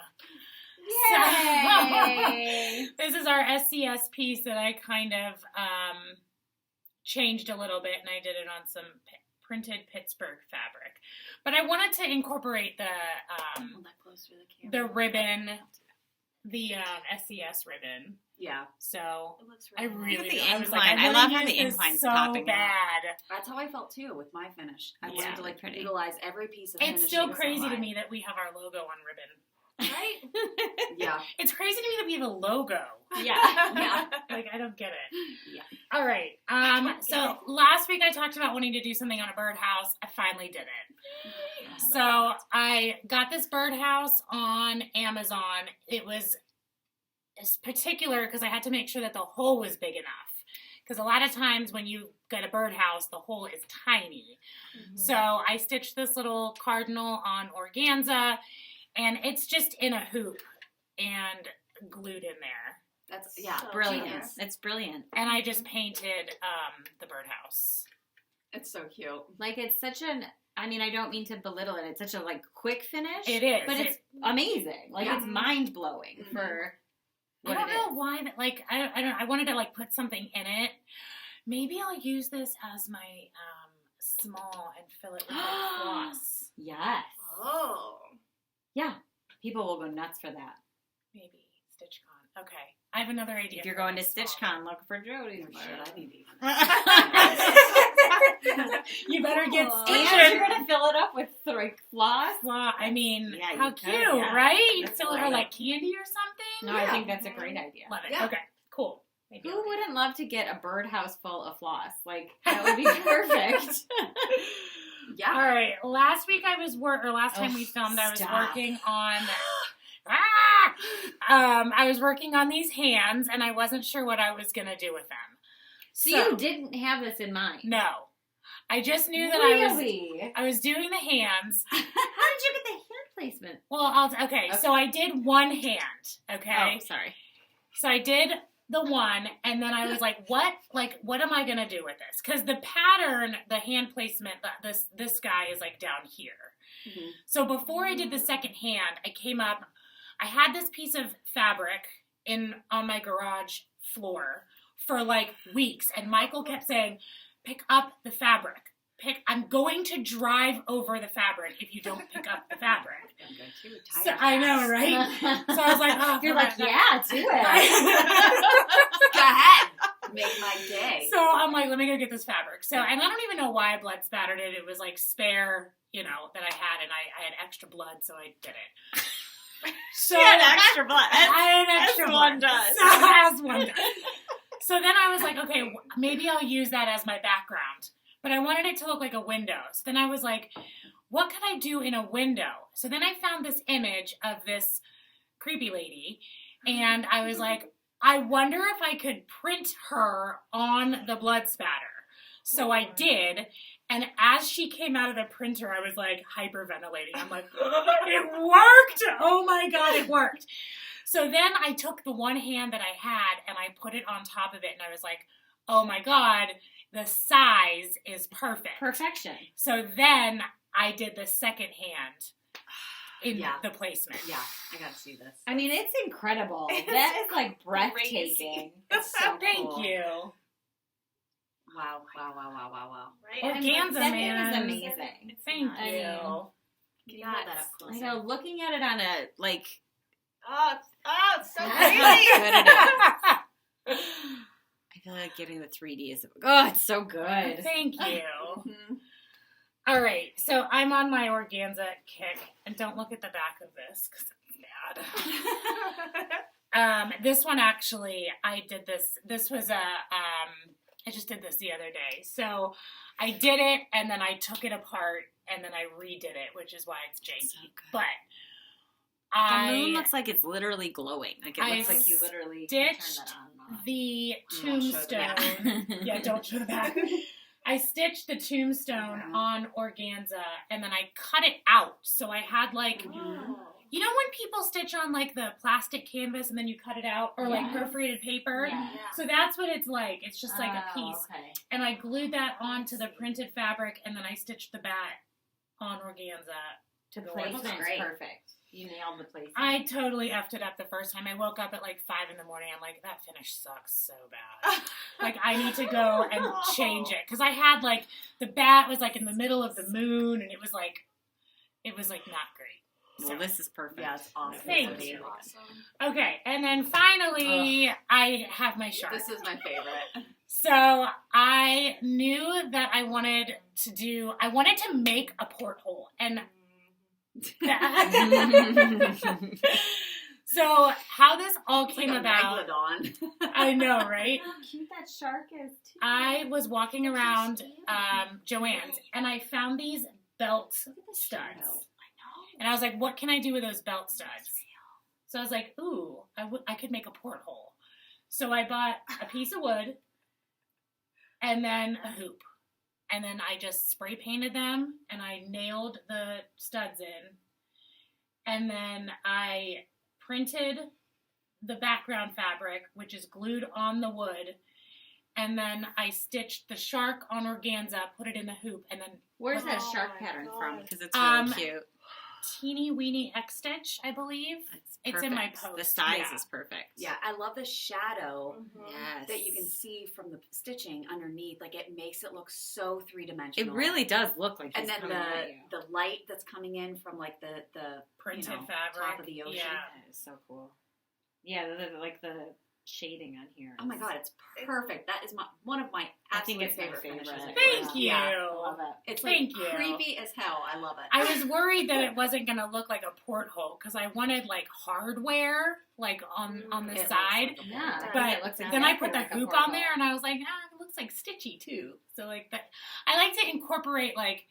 Yay! This is our SCS piece that I kind of changed a little bit, and I did it on some printed Pittsburgh fabric. But I wanted to incorporate the Hold that close to the camera. ribbon, the SCS ribbon. Yeah, So It looks I really really, The I was like, incline. I I love wanna how the use this incline's so popping out. bad. that's how I felt too with my finish. I Yeah, wanted to like pretty. utilize every piece of It's finishing still so crazy to high. me that we have our logo on ribbon. right. Yeah, It's crazy to me that we have a logo. Yeah. Yeah. Like, I don't get it. Yeah. All right. So last week I talked about wanting to do something on a birdhouse. I finally did it. So I got this birdhouse on Amazon. It's particular because I had to make sure that the hole was big enough. Because a lot of times when you get a birdhouse, the hole is tiny. So I stitched this little cardinal on organza, and it's just in a hoop and glued in there. that's So Brilliant. genius. It's brilliant. And I just painted the birdhouse. It's so cute. Like it's such an. I mean, I don't mean to belittle it. It's such a like quick finish. It is. but it's amazing. Like Yeah. it's mind blowing Mhm. for. I What don't it know is. why that. Like I don't. I wanted to like put something in it. Maybe I'll use this as my small and fill it with like floss. Yes. Oh. Yeah. People will go nuts for that. Maybe StitchCon. Okay, I have another idea. If you're for going my to small. StitchCon, look for Jodi's. Oh, shit, I need to even. You better get Cool. And you're stitching. gonna fill it up with like floss. Well, I mean, Yeah, you how could, cute, yeah. right? You That's fill it great. with like candy or something. No, I think that's a great idea. Love it. Yeah. Okay, cool. Maybe I'll Who do wouldn't love to get a birdhouse full of floss? Like that would be perfect. Yeah. All right. Last week last time Ugh, we filmed, I was stop. working on. I was working on these hands, and I wasn't sure what I was gonna do with them. So you didn't have this in mind. No, I just knew that Really? I was doing the hands. How did you get the hand placement? Well, okay. So I did one hand. Okay. Oh, sorry. So I did the one, and then I was like, what am I gonna do with this? Because the pattern, the hand placement, this guy is like down here. Mhm. So before I did the second hand, I had this piece of fabric on my garage floor for like weeks, and Michael kept saying, pick up the fabric. I'm going to drive over the fabric if you don't pick up the fabric. I'm good too. So, I know, right? So I was like, oh, You're for like, that- yeah, do it. Go ahead. Make my day. So I'm like, let me go get this fabric. So, and I don't even know why I blood spattered it. It was like spare, that I had, and I had extra blood, so I did it. So She had extra blood. I had extra As blood. one does. So, as one does. So then I was like, okay, maybe I'll use that as my background. But I wanted it to look like a window. So then I was like, what could I do in a window? So then I found this image of this creepy lady, and I was like, I wonder if I could print her on the blood spatter. So I did, and as she came out of the printer, I was like hyperventilating. I'm like, it worked! Oh my God, it worked. So then I took the one hand that I had and I put it on top of it, and I was like, oh my God, the size is perfect. Perfection. So then I did the second hand in the placement. Yeah, I gotta see this. I mean, it's incredible. That is like breathtaking. It's so Thank cool. you. Wow. Right? Organza, that man. is amazing. Thank I you. mean, Can you hold that up closer? I know, looking at it on a, like, It's so how crazy. good it is. I feel like getting the 3D is, it's so good. Thank you. Mhm. All right, so I'm on my organza kick, and don't look at the back of this because it's bad. This one actually, I did this. This was I just did this the other day. So I did it, and then I took it apart, and then I redid it, which is why it's janky. So good. But The moon looks like it's literally glowing. Like, it looks like you literally can turn stitched that on and off. the You won't show the back. tombstone. Yeah, don't show the back. I stitched the tombstone Yeah. on organza, and then I cut it out. So I had like, Oh. you know when people stitch on like the plastic canvas and then you cut it out, or like Yeah. perforated paper? Yeah. So that's what it's like. It's just like a Oh, piece. okay. And I glued that onto the printed fabric, and then I stitched the back on organza to The go placement's on. great. perfect. You nailed the placement. I totally effed it up the first time. I woke up at like 5 in the morning. I'm like, that finish sucks so bad. Like, I need to go and change it. Because I had like, the bat was like in the middle of the moon, and it was like not great. Well, this is perfect. Yeah, it's awesome. Thank It's you. amazing. Okay, and then finally, I have my shark. This is my favorite. So I knew that I wanted to make a porthole. And so how this all It's came like a about, megalodon. I know, right? How cute that shark is, too. I was walking around Joann's, and I found these belt studs. And I was like, what can I do with those belt studs? So I was like, ooh, I could make a porthole. So I bought a piece of wood and then a hoop. And then I just spray painted them, and I nailed the studs in. And then I printed the background fabric, which is glued on the wood. And then I stitched the shark on organza, put it in the hoop, and then Where's Oh that shark my pattern God. from? Because it's really Um, cute. teeny weeny X stitch, I believe. It's in my perfect. post. The size Yeah. is perfect. Yeah, I love the shadow Yes. that you can see from the stitching underneath. Like, it makes it look so three-dimensional. It really does look like And he's then coming at you. the light that's coming in from like the Printed you know, fabric. top of the ocean. Yeah. That is so cool. Yeah, like the shading on here. Oh my God, it's perfect. That is one of my I think absolute it's my favorite favorite. finishes. Thank you. Yeah, I love it. it's like Thank you. creepy as hell. I love it. I was worried that it wasn't going to look like a porthole because I wanted like hardware like on the It looks side. like a Yeah. portal. But it looks then I put the like a hoop porthole. on there, and I was like, it looks like stitchy too. So like that, I like to incorporate like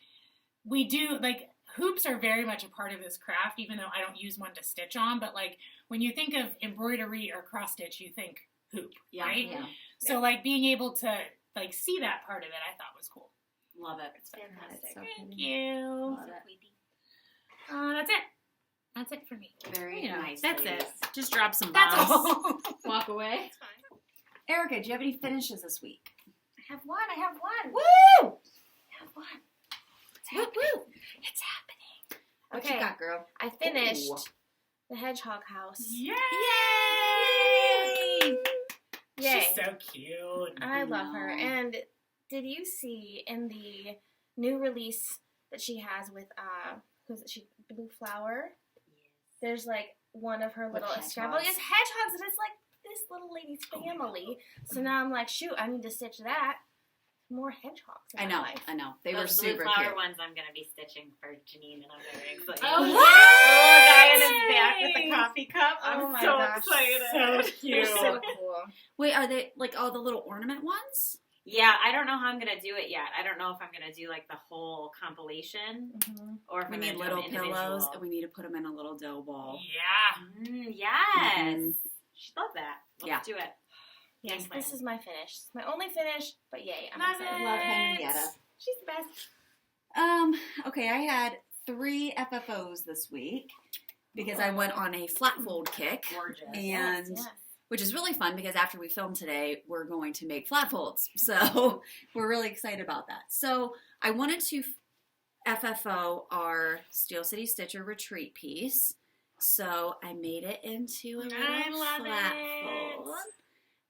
we do like hoops are very much a part of this craft, even though I don't use one to stitch on. But like when you think of embroidery or cross stitch, you think hoop, Yeah, right? Yeah. So like being able to like see that part of it, I thought was cool. Love it. It's fantastic. So Thank pretty. you. Love So it. creepy. That's it. That's it for me. Very You know, nice. that's ladies. it. Just drop some That's bombs. all. Walk away. It's fine. Erica, do you have any finishes this week? I have one. Woo! I have one. Woo woo! It's happening. What Okay. you got, girl? I finished Ooh. the hedgehog house. Yay! Yay. She's so cute. I love her. Aw. And did you see in the new release that she has with who's it? She Blue Flower? There's like one of her With little scrabble. hedgehogs. It's hedgehogs, and it's like this little lady's family. So now I'm like, shoot, I need to stitch that. More hedgehogs in I my know, life. I know. They were Those blue super flower cute. ones I'm going to be stitching for Janine, and I'm very excited. Oh, Little guy in his back with the coffee cup. Oh I'm my so gosh. excited. So They're cute. so cool. Wait, are they like all the little ornament ones? Yeah, I don't know how I'm going to do it yet. I don't know if I'm going to do like the whole compilation Mm-hmm. or if We I'm need gonna do little them pillows, individual. and we need to put them in a little dough ball. Yeah. Yes. Mhm. She'd love that. Let's Yeah. do it. Yes, Game plan. this is my finish. It's my only finish, but yay, I'm Love excited. it. Love Henrietta. She's the best. Okay, I had 3 FFOs this week because I went on a flat fold kick, Gorgeous. and Yes. which is really fun because after we film today, we're going to make flat folds. So we're really excited about that. So I wanted to FFO our Steel City Stitcher retreat piece. So I made it into a I little love flat it. fold.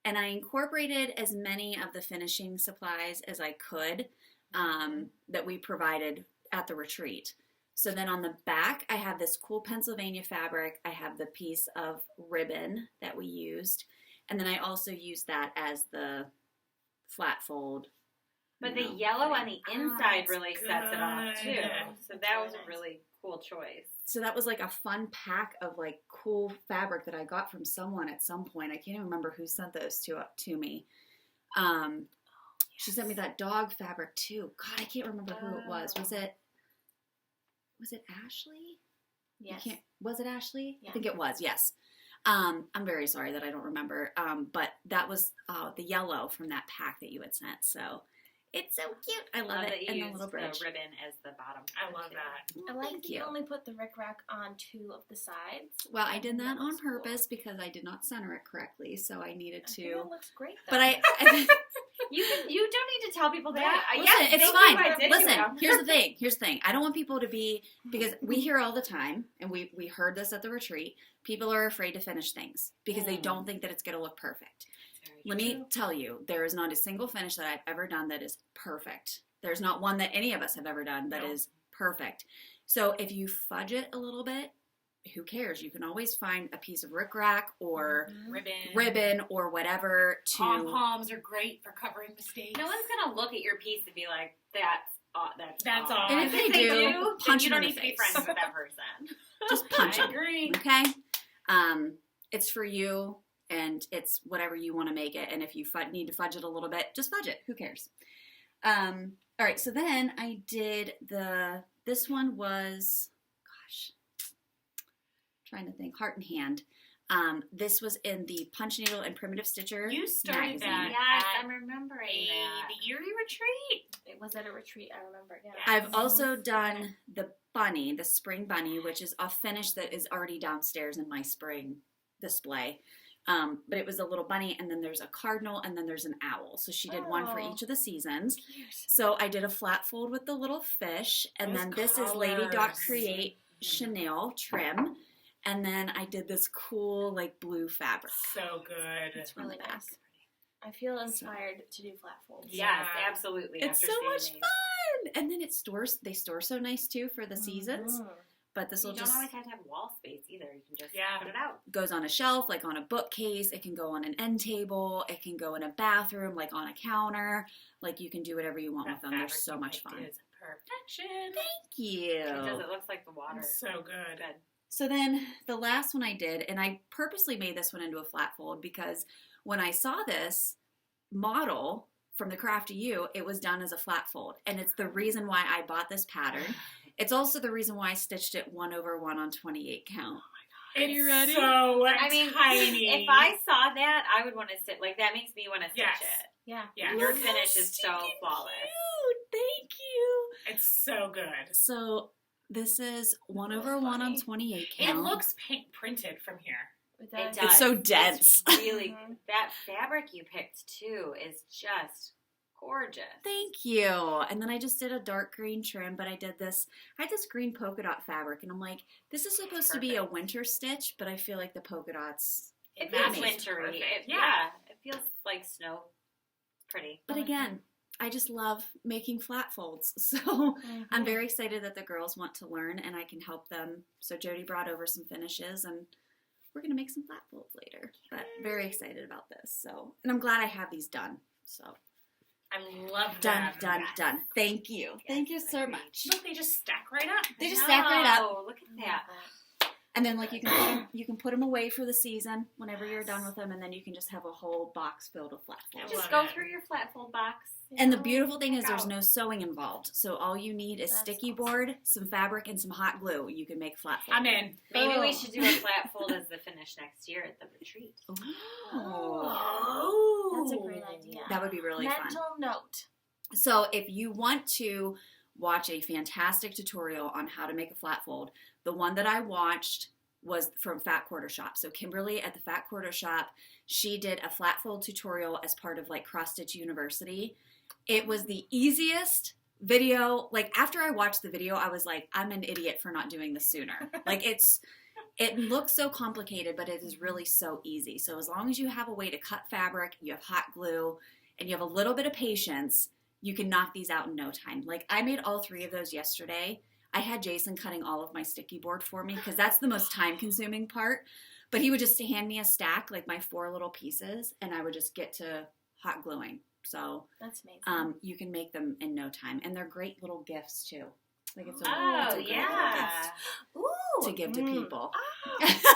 And I incorporated as many of the finishing supplies as I could that we provided at the retreat. So then on the back, I have this cool Pennsylvania fabric. I have the piece of ribbon that we used. And then I also used that as the flat fold. But you the know, yellow on thing. the inside that's really sets it off too. good. So that was a really cool choice. So that was like a fun pack of like cool fabric that I got from someone at some point. I can't even remember who sent those to me. She sent me that dog fabric too. God, I can't remember who it was. Was it Ashley? Yes. Was it Ashley? Yeah. I think it was, yes. I'm very sorry that I don't remember. But that was the yellow from that pack that you had sent. So it's so cute. I love that it. you And the used little bridge. the ribbon as the bottom. I part, love too. that. I like Thank that you you. only put the rickrack on 2 of the sides. Well, I did that That on was cool. purpose because I did not center it correctly. So I needed I think to. that looks great, though. But I You don't need to tell people that. Listen, Yes, it's thank fine. you, I did do Listen, them. here's the thing. Here's the thing. I don't want people to be, because we hear all the time, and we heard this at the retreat, people are afraid to finish things because they don't think that it's going to look perfect. Let me tell you, there is not a single finish that I've ever done that is perfect. There's not one that any of us have ever done that No. is perfect. So if you fudge it a little bit, who cares? You can always find a piece of rickrack or ribbon or whatever to. Pom-poms are great for covering mistakes. No one's gonna look at your piece and be like, "That's all." And if they do, then punch you them don't in need the to be face. friends with that person." Just punch I them. agree. Okay? It's for you, and it's whatever you want to make it. And if you need to fudge it a little bit, just fudge it. Who cares? All right, so then I did this one was, gosh, trying to think, Heart and Hand. This was in the Punch Needle and Primitive Stitcher You started magazine. that Yes, at I'm remembering the Erie retreat. It was at a retreat, I remember. Yeah. I've also done the bunny, the spring bunny, which is a finish that is already downstairs in my spring display. But it was a little bunny, and then there's a cardinal, and then there's an owl. So she did one for Oh. each of the seasons. So I did a flat fold with the little fish, and Those then this is Lady Dot colors. Create Chanel trim. And then I did this cool, like, blue fabric. So good. It's really nice. I feel inspired to do flat folds. Yes, Yeah. absolutely. It's after so seeing much these. fun! And then they store so nice, too, for the seasons. Mhm. But this You will don't just always have to have wall space either. You can just Yeah. put it out. goes on a shelf, like on a bookcase. It can go on an end table. It can go in a bathroom, like on a counter. Like you can do whatever you want That with them. They're fabric so you much picked fun. is perfection. Thank you. It does. It looks like the water. It's so good. Good. So then the last one I did, and I purposely made this one into a flat fold because when I saw this model from the Craft to You, it was done as a flat fold. And it's the reason why I bought this pattern. It's also the reason why I stitched it 1/1 on 28 count. Are you ready? So I mean, tiny. if I saw that, I would want to stitch. Like that makes me want to stitch Yes. it. Yeah. Yeah. Your Look how finish is so stinking flawless. cute. Thank you. It's so good. So this is 1/1 on funny. 28 It count. looks printed from here. It It does. does. It's so dense. It's really Mhm. that fabric you picked too is just gorgeous. Thank you. And then I just did a dark green trim, but I had this green polka dot fabric, and I'm like, this is supposed to be a Perfect. winter stitch, but I feel like the polka dots. It matches feels wintry. perfect. Yeah, it feels like snow. It's pretty. But again, I just love making flat folds. So I'm very excited that the girls want to learn and I can help them. So Jodi brought over some finishes and we're going to make some flat folds later. But very excited about this. So, and I'm glad I have these done. So, I love done, them. done. Thank you. Thank you so agreed. much. Look, they just stack right up. They just stack right up. Oh, look at that. And then, like, you can put them away for the season whenever you're done with them, and then you can just have a whole box filled with flat folds. Just love go it. through your flat fold box. And the beautiful thing is there's no sewing involved. So all you need is That's sticky awesome. board, some fabric, and some hot glue. You can make flat fold. I'm in. Maybe Oh. we should do a flat fold as the finish next year at the retreat. Oh. That's a great idea. That would be really fun. Mental note. So if you want to watch a fantastic tutorial on how to make a flat fold, the one that I watched was from Fat Quarter Shop. So Kimberly at the Fat Quarter Shop, she did a flat fold tutorial as part of like Cross Stitch University. It was the easiest video. Like after I watched the video, I was like, I'm an idiot for not doing this sooner. Like it looks so complicated, but it is really so easy. So as long as you have a way to cut fabric, you have hot glue, and you have a little bit of patience, you can knock these out in no time. Like I made all 3 of those yesterday. I had Jason cutting all of my sticky board for me because that's the most time consuming part. But he would just hand me a stack, like my 4 little pieces, and I would just get to hot gluing. So That's amazing. you can make them in no time. And they're great little gifts too. Like it's a Oh, great little yeah. gift Ooh. to give to people. Ah.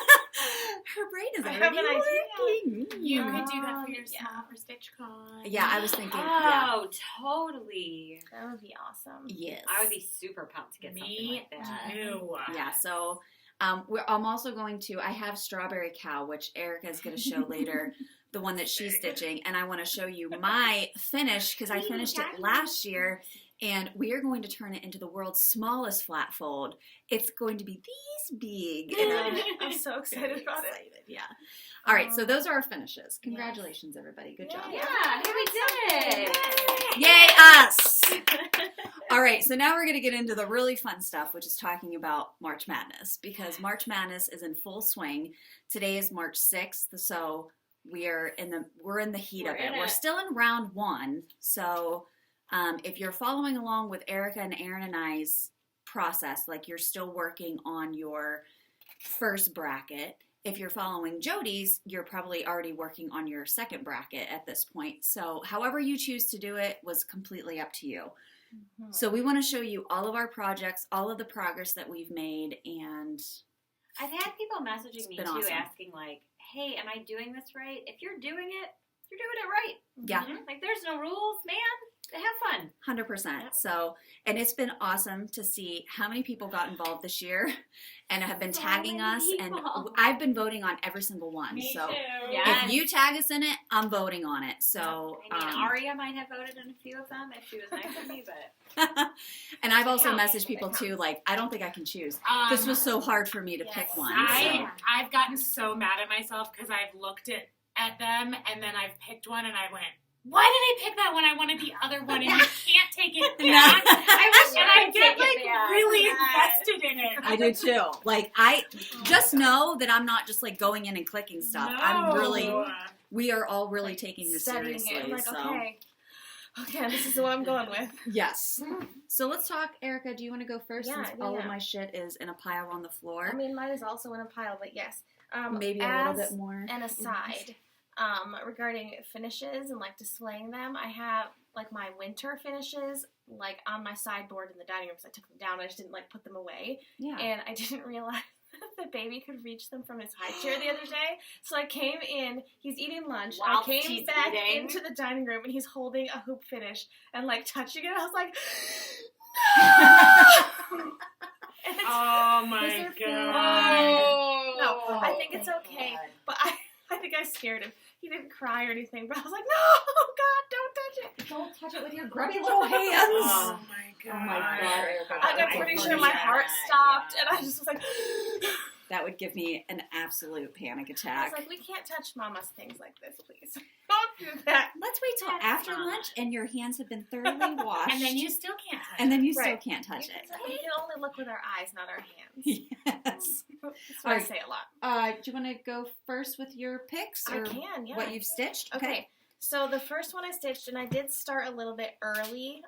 Her brain is I already have an idea. working. You could do that for Yeah. your small for StitchCon. Yeah, I was thinking, yeah. Oh, totally. That would be awesome. Yes. I would be super pumped to get something Me like that. too. Yeah, so I'm also going to, I have Strawberry Cow, which Erica is going to show later, the one that she's stitching, and I want to show you my finish because I finished it last year, and we are going to turn it into the world's smallest flat fold. It's going to be this big. And I'm so excited about it. Yeah. All right, so those are our finishes. Congratulations, everybody. Good job. Yeah. Yeah, here we did it. Yay, us! All right, so now we're going to get into the really fun stuff, which is talking about March Madness, because March Madness is in full swing. Today is March 6th, so we're in the heat of it. We're still in round 1, so if you're following along with Erica and Aaron and I's process, like you're still working on your first bracket. If you're following Jodi's, you're probably already working on your second bracket at this point. So however you choose to do it was completely up to you. Mm-hmm. So we want to show you all of our projects, all of the progress that we've made, and I've had people messaging me been too, awesome. asking like, "Hey, am I doing this right? If you're doing it, you're doing it right. yeah, Like, there's no rules, man. Have fun." 100%. So, and it's been awesome to see how many people got involved this year and have been So tagging many us, and people. I've been voting on every single one. Me so too. Yeah. if you tag us in it, I'm voting on it. So, I mean, Aria might have voted in a few of them if she was nice to me, but and I've also counts. messaged people It too, counts. like, I don't think I can choose. This was so hard for me to Yes. pick one. I've gotten so mad at myself because I've looked at them and then I've picked one and I went, why did I pick that one? I wanted the other one and you can't take it back. I wish And I I could get take like it back. really Yes. invested in it. I do too. Like, I just know that I'm not just like going in and clicking stuff. I'm really, we are all really taking this Studying seriously. it. I'm like, so. okay, this is the one I'm going with. Yes. So let's talk, Erica. Do you want to go first? Yeah, Since all of yeah. my shit is in a pile on the floor. I mean, mine is also in a pile, but yes. Maybe a little bit more. An aside, regarding finishes and like displaying them, I have like my winter finishes like on my sideboard in the dining room because I took them down. I just didn't like put them away, Yeah. and I didn't realize that the baby could reach them from his high chair the other day. So I came in, he's eating lunch. While I came she's back eating. into the dining room and he's holding a hoop finish and like touching it. I was like, no! And it's- Oh These my are god. No, I think it's okay. But I think I scared him. He didn't cry or anything, but I was like, no, God, don't touch it. Don't touch it with your grubby little hands. Oh my god. Oh my God, Erica. I'm pretty sure my heart stopped, and I just was like, That would give me an absolute panic I was attack. like, we can't touch Mama's things like this, please. Don't do that. Let's wait till That's after fine. lunch and your hands have been thoroughly washed. And then you still can't touch And then you Right. still can't touch We it. can only look with our eyes, not our hands. Yes. That's what I Alright. say a lot. Do you want to go first with your picks? I Or can, yeah. what you've stitched? Okay. So the first one I stitched, and I did start a little bit early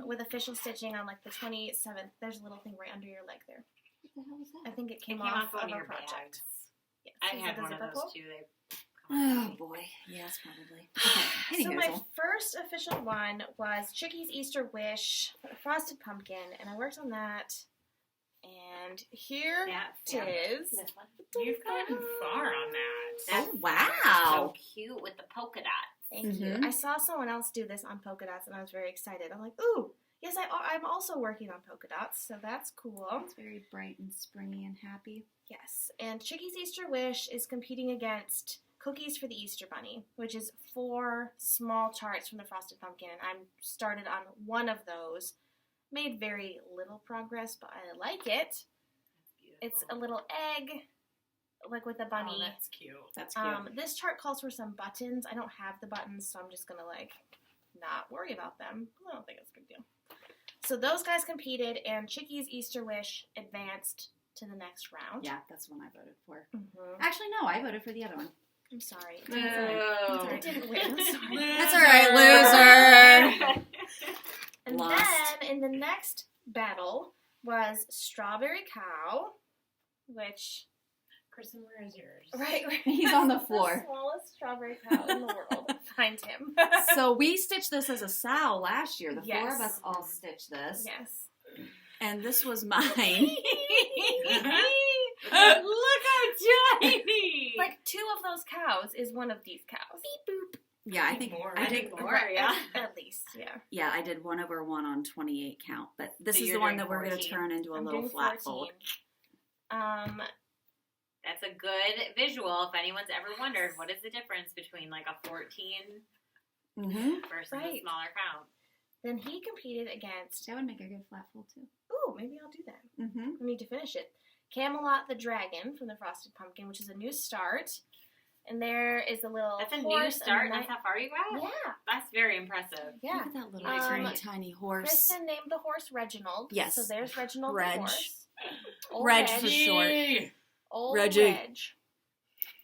with official stitching on like the 27th. There's a little thing right under your leg there. What the hell is I that? think it It came came off off of one of a your project. bags. Yes, I is had it a one of zipper those pull? too. They Oh boy, yes, probably. Okay. So Anywho, my first official one was Chicky's Easter Wish Frosted Pumpkin, and I worked on that. And here it is. This one. You've gotten far on that. Oh, That's wow. So cute with the polka dots. Thank you. Mhm. I saw someone else do this on polka dots, and I was very excited. I'm like, ooh, yes, I'm also working on polka dots, so that's cool. It's very bright and springy and happy. Yes, and Chicky's Easter Wish is competing against Cookies for the Easter Bunny, which is 4 small charts from the Frosted Pumpkin, and I'm started on one of those. Made very little progress, but I like it. It's a little egg, like with a bunny. Oh, that's cute. That's cute. This chart calls for some buttons. I don't have the buttons, so I'm just gonna not worry about them. I don't think it's a big deal. So those guys competed, and Chicky's Easter Wish advanced to the next round. Yeah, that's the one I voted for. Mm-hmm. Actually, no, I voted for the other one. I'm sorry. Boo. It didn't win. I'm sorry. That's all right, loser. And Lost. then in the next battle was Strawberry Cow, which Kristen, where is yours? right He's on the floor. the smallest strawberry cow in the world. Find him. So we stitched this as a sow last year. The 4 of Yes. us all stitched this. Yes. And this was mine. Look how tiny. Like 2 of those cows is one of these cows. Beep boop. Yeah, I think More. I I did. think more, yeah. At least, yeah. Yeah, I did 1/1 on 28 count. But this So is you're the one doing that we're going to 14. turn into a I'm little doing flat 14. fold. That's a good visual if anyone's ever wondered what is the difference between like a 14 Mm-hmm. versus Right. a smaller count. Then he competed against. That would make a good flat fold too. Ooh, maybe I'll do that. Mm-hmm. I need to finish it. Camelot the Dragon from the Frosted Pumpkin, which is a new start. And there is a little That's a horse new start. and That's how far you got? yeah, That's very impressive. yeah. Look at that little Um, tiny horse. Kristen named the horse Reginald. Yes. So there's Reginald Reg. the horse. Old Reg for short. Old Reggie. Reg.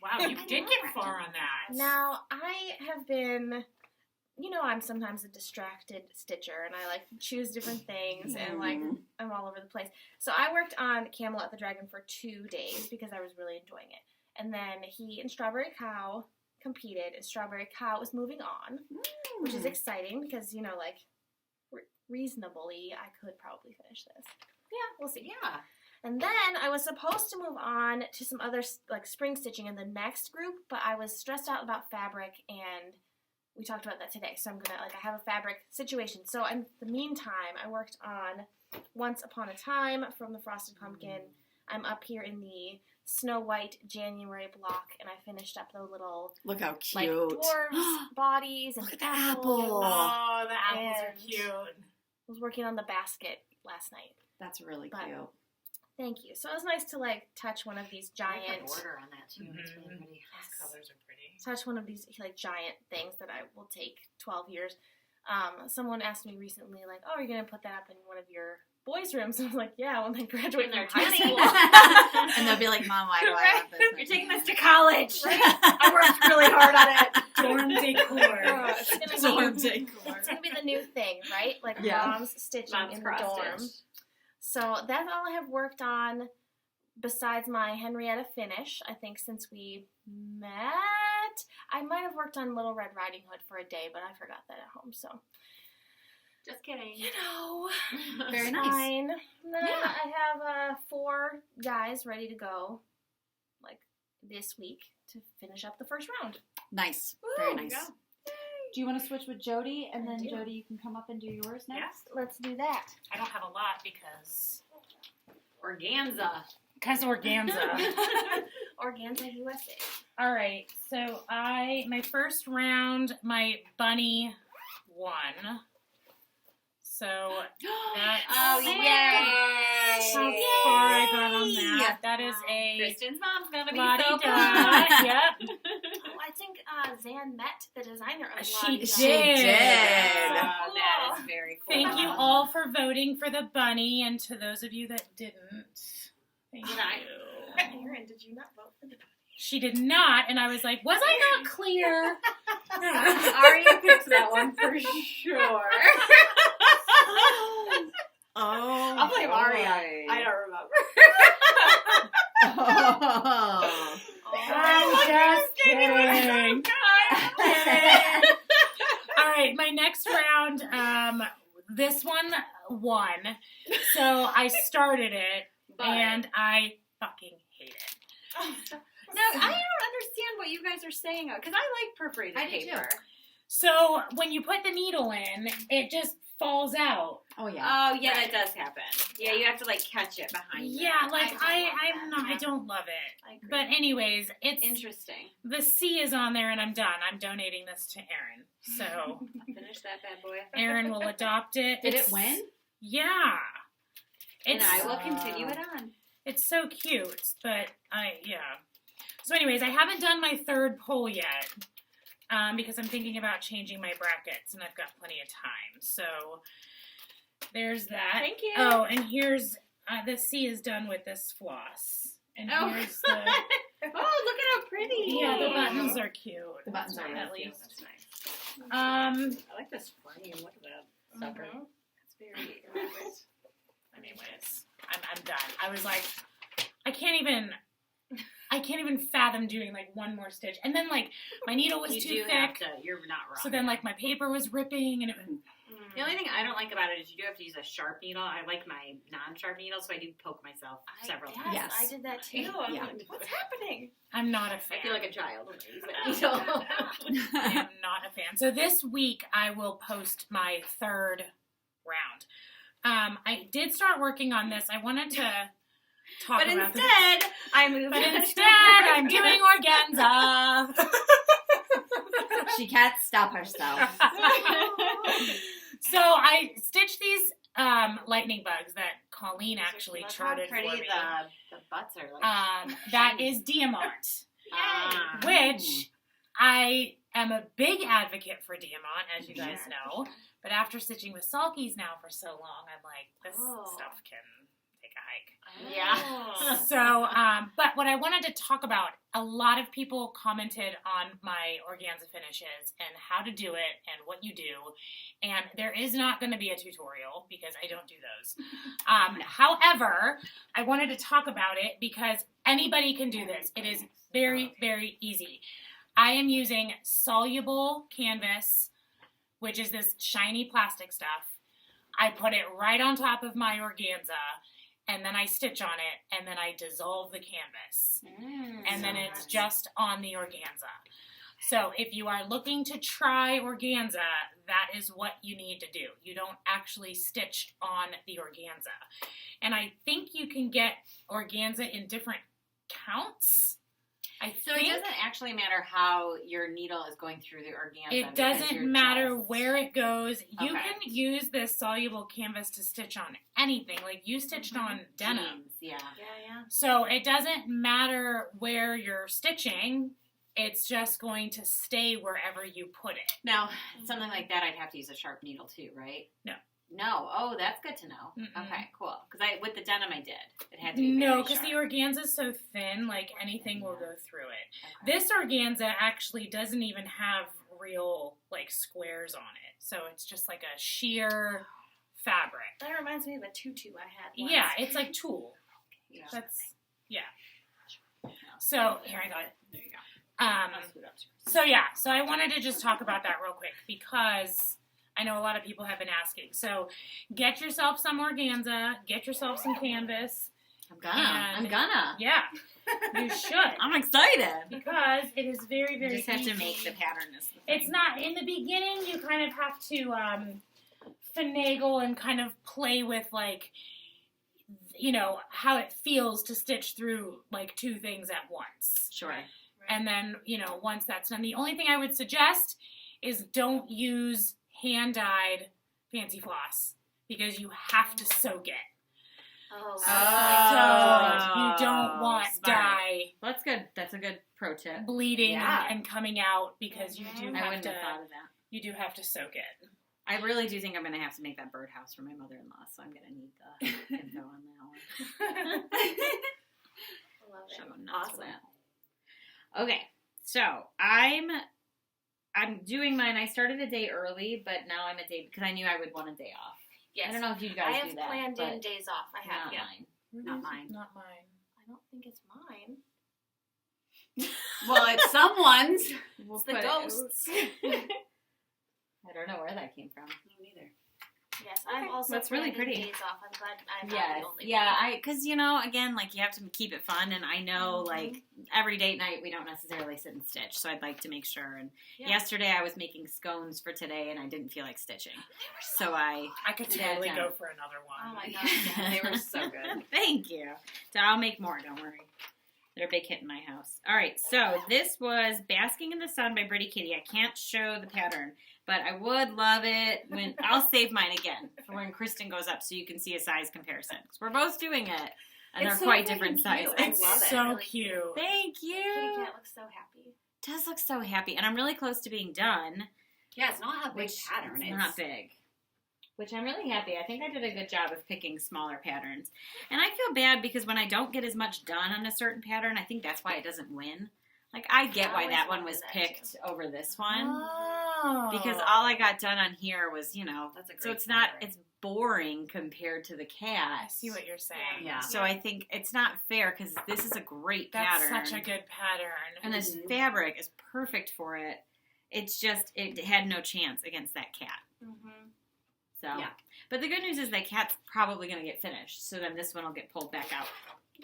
Wow, you did get far on that. Now, I have been, I'm sometimes a distracted stitcher, and I choose different things, and I'm all over the place. So I worked on Camelot the Dragon for 2 days because I was really enjoying it. And then he and Strawberry Cow competed, and Strawberry Cow was moving on, which is exciting because, reasonably, I could probably finish this. Yeah, we'll see. Yeah. And then I was supposed to move on to some other spring stitching in the next group, but I was stressed out about fabric, and we talked about that today. So I'm gonna I have a fabric situation. So in the meantime, I worked on Once Upon a Time from the Frosted Pumpkin. I'm up here in the Snow White January block, and I finished up the little Look how cute. dwarves bodies and Look at the apple. Oh, the apples are And- cute. I was working on the basket last night. That's really But- cute. Thank you. So it was nice to touch one of these I have giant. an order on that too. It's Mhm. really pretty. Those colors are pretty. Touch one of these giant things that I will take 12 years. Someone asked me recently, oh, are you going to put that up in one of your boys' rooms? I was like, yeah, when they graduate When from they're high tiny. school. And they'll be like, Mom, why do I have this? You're taking this to college. I worked really hard on it. Dorm decor. It's Dorm going decor. to be the new thing, right? Yeah. Mom's stitching Mom's in the cross dorm. stitch. So that's all I have worked on besides my Henrietta finish. I think since we met, I might have worked on Little Red Riding Hood for a day, but I forgot that at home. So, Just kidding. Very it's nice. fine. And then Yeah. I have 4 guys ready to go, this week to finish up the first round. Nice. Very Woo, nice. go. Do you want to switch with Jodi, and I then do. Jodi, you can come up and do yours next? Yes. Let's do that. I don't have a lot because Organza. organza. Organza USA. All right, so my first round, my bunny won. So that's Oh, yay! how far I got on that. That is a Kristen's mom's gonna be so la-di-da. proud. Yep. Oh, I think Zan met the designer of She La-di-da. did. She did. Oh, that is very cool. Thank you all for voting for the bunny, and to those of you that didn't, thank you. Erin, did you not vote for the She did not, and I was like, was I not clear? Aria picked that one for sure. Oh, I'll blame Aria. boy. I don't remember. Oh. started it, But- and I fucking hate it. No, I don't understand what you guys are saying because I like perforated I do too. paper. So when you put the needle in, it just falls out. Oh yeah. Oh yeah, that does happen. Yeah, you have to like catch it behind. Yeah, like I I don't love it. I agree. But anyways, it's Interesting. the C is on there, and I'm done. I'm donating this to Erin, so Finish that bad boy. Erin will adopt it. Did It's- it win? Yeah. And It's, I will continue it on. it's so cute, but yeah. So anyways, I haven't done my third poll yet because I'm thinking about changing my brackets, and I've got plenty of time. So there's that. Thank you. Oh, and here's the C is done with this floss. And Oh. here's the Oh, look at how pretty. yeah, the buttons are cute. The buttons are at really cute. least. That's nice. Um. I like this frame. Look at that sucker. Mhm. It's very elaborate. Anyways, I'm done. I was like, I can't even fathom doing like one more stitch. And then like my needle was You too do have thick. to. You're not wrong. So then like my paper was ripping, and it The only thing I don't like about it is you do have to use a sharp needle. I like my non-sharp needle, so I do poke myself several times. Yes. I did that too. I'm Yeah. like, what's happening? I'm not a fan. I feel like a child when I use that needle. I am not a fan. So this week I will post my third round. I did start working on this. I wanted to talk But about this. instead, I moved. But instead, I'm doing organza. She can't stop herself. So I stitched these lightning bugs that Colleen actually Look charted how pretty for me. the butts are. Like, That is Diamant, ah. which I am a big advocate for Diamant, as you guys Sure. know. But after stitching with Sulkies now for so long, I'm like, this Oh. stuff can take a hike. Yeah. So, but what I wanted to talk about, a lot of people commented on my organza finishes and how to do it and what you do. And there is not going to be a tutorial because I don't do those. However, I wanted to talk about it because anybody can do this. It is very, very easy. I am using soluble canvas, which is this shiny plastic stuff. I put it right on top of my organza, and then I stitch on it, and then I dissolve the canvas. And then it's just on the organza. So if you are looking to try organza, that is what you need to do. You don't actually stitch on the organza. And I think you can get organza in different counts. So it doesn't actually matter how your needle is going through the organza. It because doesn't you're matter just- where it goes. You Okay. can use this soluble canvas to stitch on anything. Like you stitched on denim. Jeans, yeah. Yeah. So it doesn't matter where you're stitching. It's just going to stay wherever you put it. Now, something like that, I'd have to use a sharp needle too, right? No. No. Oh, that's good to know. Mm-mm. Okay, cool. Because with the denim, I did. It had to be No, very because the sharp. organza is so thin, like anything will go through it. Okay. This organza actually doesn't even have real like squares on it. So it's just like a sheer fabric. That reminds me of a tutu I had once. Yeah, it's like tulle. Yeah. That's so here I got it. There you go. So I wanted to just talk about that real quick because I know a lot of people have been asking. So get yourself some organza, get yourself some canvas. I'm gonna. Yeah, you should I'm excited. because it is very, You very just have to easy. make the pattern. Is the It's thing. not in the beginning. You kind of have to finagle and kind of play with like, you know, how it feels to stitch through like two things at once. Sure. And then, you know, once that's done, the only thing I would suggest is don't use hand-dyed fancy floss because you have to soak it. Oh, So you don't want smart. dye Well, that's good. That's a good pro tip. bleeding Yeah. and coming out because you do I have wouldn't to have thought of that. you do have to soak it. I really do think I'm going to have to make that birdhouse for my mother-in-law, so I'm going to need the info on that one. love She'll it. go nuts with that. Okay, so I'm doing mine. I started a day early, but now I'm a day because I knew I would want a day off. Yes. I don't know if you I guys have do that. planned but in days off. I have, not yeah. mine. Not mine. Not mine. I don't think it's mine. Well, it's someone's. We'll It's the put it- ghosts. I don't know where that came from. Me neither. Yes, I've also That's really planned pretty. days off. I'm glad I'm not Yes, the only yeah, one. because, again, like, you have to keep it fun, and I know, like, every date night we don't necessarily sit and stitch, so I'd like to make sure, and yesterday I was making scones for today, and I didn't feel like stitching, so I could totally go for another one. Oh my gosh, They were so good. Thank you. So I'll make more, don't worry. They're a big hit in my house. All right, so this was Basking in the Sun by Pretty Kitty. I can't show the pattern, but I would love it when I'll save mine again for when Kristen goes up so you can see a size comparison. Because we're both doing it, and It's they're so quite freaking different cute. sizes. I It's love it. so Really cute. Thank you. Kitty cat looks so happy. It does look so happy, and I'm really close to being done. Yeah, it's not a big Which pattern. It's not big. Which I'm really happy. I think I did a good job of picking smaller patterns. And I feel bad because when I don't get as much done on a certain pattern, I think that's why it doesn't win. Like, I get why that one was picked over this one. Oh. Because all I got done on here was, That's a great so it's not, pattern. it's boring compared to the cat. I see what you're saying. Yeah. So I think it's not fair because this is a great That's pattern. such a good pattern. And this fabric is perfect for it. It's just, it had no chance against that cat. Mm-hmm. So, Yeah. But the good news is that cat's probably going to get finished. So then this one will get pulled back out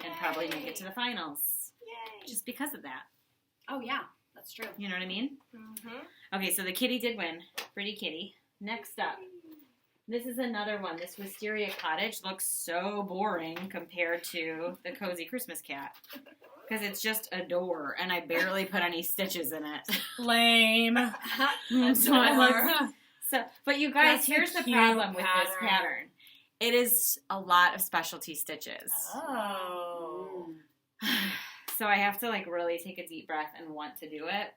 and probably make it to the finals. Yay. Just because of that. Oh, yeah. That's true. You know what I mean? Mm-hmm. Okay, so the kitty did win. Pretty Kitty. Next up. This is another one. This Wisteria Cottage looks so boring compared to the Cozy Christmas Cat. Because it's just a door, and I barely put any stitches in it. Lame. So it looks... but you guys, That's a here's the cute problem with this pattern. pattern. It is a lot of specialty stitches. Oh. So I have to like really take a deep breath and want to do it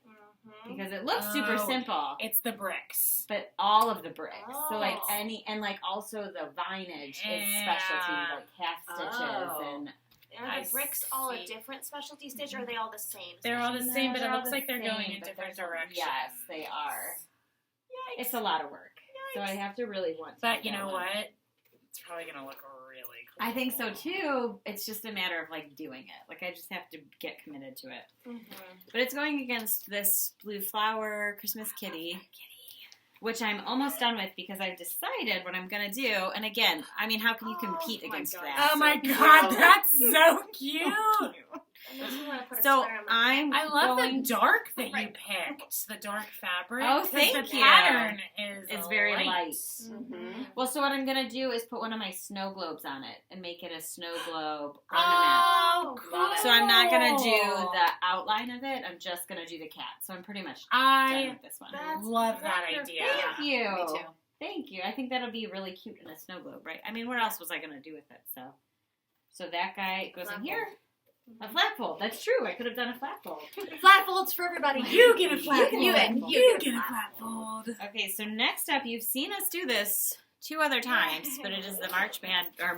because it looks super Oh. simple, It's the bricks. but all of the bricks. So like Oh. and like also the vinage is specialty, Yeah. like half stitches Oh. and Are I the bricks all a see. different specialty stitch, or are they all the same? They're all the specialty same, but they're it all looks the like they're going same, in but different there's- directions. Yes, they are. Yikes. It's a lot of work. So I have to really want to. But do you that know one. what? It's probably going to look really cool. I think so too. It's just a matter of like doing it. Like I just have to get committed to it. But it's going against this Blue Flower Christmas Kitty, which I'm almost done with because I've decided what I'm going to do. And again, I mean, how can you compete Oh my against God. that? Oh my So god, cute. that's so cute! It makes me want to put a So sweater on my I'm I love going the dark that you Right. picked, the dark fabric. Oh, 'cause thank the you. pattern is It's very light. Mhm. Well, so what I'm going to do is put one of my snow globes on it and make it a snow globe ornament. Oh, Love it. So I'm not going to do the outline of it. I'm just going to do the cat. So I'm pretty much done I with this one. That's love that wonderful. idea. Thank you. Me too. Thank you. I think that'll be really cute in a snow globe, right? I mean, what else was I going to do with it? So that guy goes in here. A flat fold. That's true. I could have done a flat fold. Flat folds for everybody. You get a flat fold. You get a flat fold. Okay, so next up, you've seen us do this 2 other times, but it is the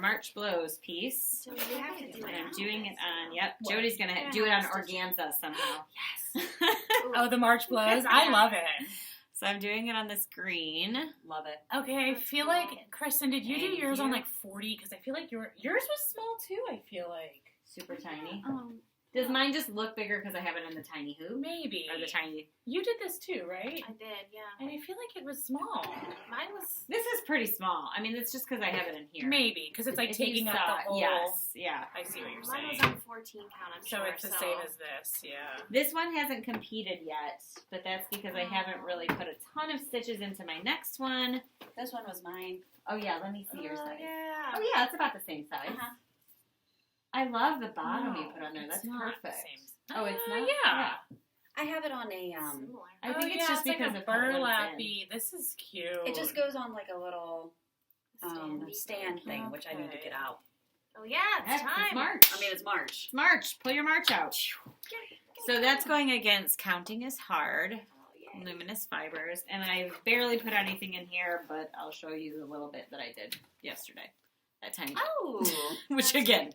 March Blows piece. So you have to do And it. I'm doing it on, Jodi's going to do it on organza somehow. Yes. Oh, the March blows. I love it. So I'm doing it on this green. Love it. Okay, I feel like, Kristen, did you do Thank yours on you. like 40? Because I feel like yours was small too, I feel like. Super tiny. Um, Does mine just look bigger because I have it in the tiny hoop? Maybe. Or the tiny... You did this too, right? I did, yeah. And I feel like it was small. Mine was. This is pretty small. I mean, it's just because I have it in here. Maybe, because it's like If you taking up saw- the whole... Yes, yeah. I see what you're Mine was saying. on 14 count, I'm So sure. it's the same as this, yeah. This one hasn't competed yet, but that's because I haven't really put a ton of stitches into my next one. This one was mine. Oh yeah, let me see your size. Yeah. Oh yeah, it's about the same size. Uh-huh. I love the bottom you No, put on there. it's That's not the perfect. same. Oh, it's not? Yeah. I have it on a Similar. I think it's just like because a of how it went in. burlappy. This is cute. It just goes on like a little Standy stand thing. thing, which I need to get out. Oh yeah, it's Heck, time. it's March. I mean, it's March. It's March. Pull your March out. So that's going against Counting is Hard, Oh, yay. Luminous Fibers, and I barely put anything in here, but I'll show you the little bit that I did yesterday. That tiny bit. Oh. Which again,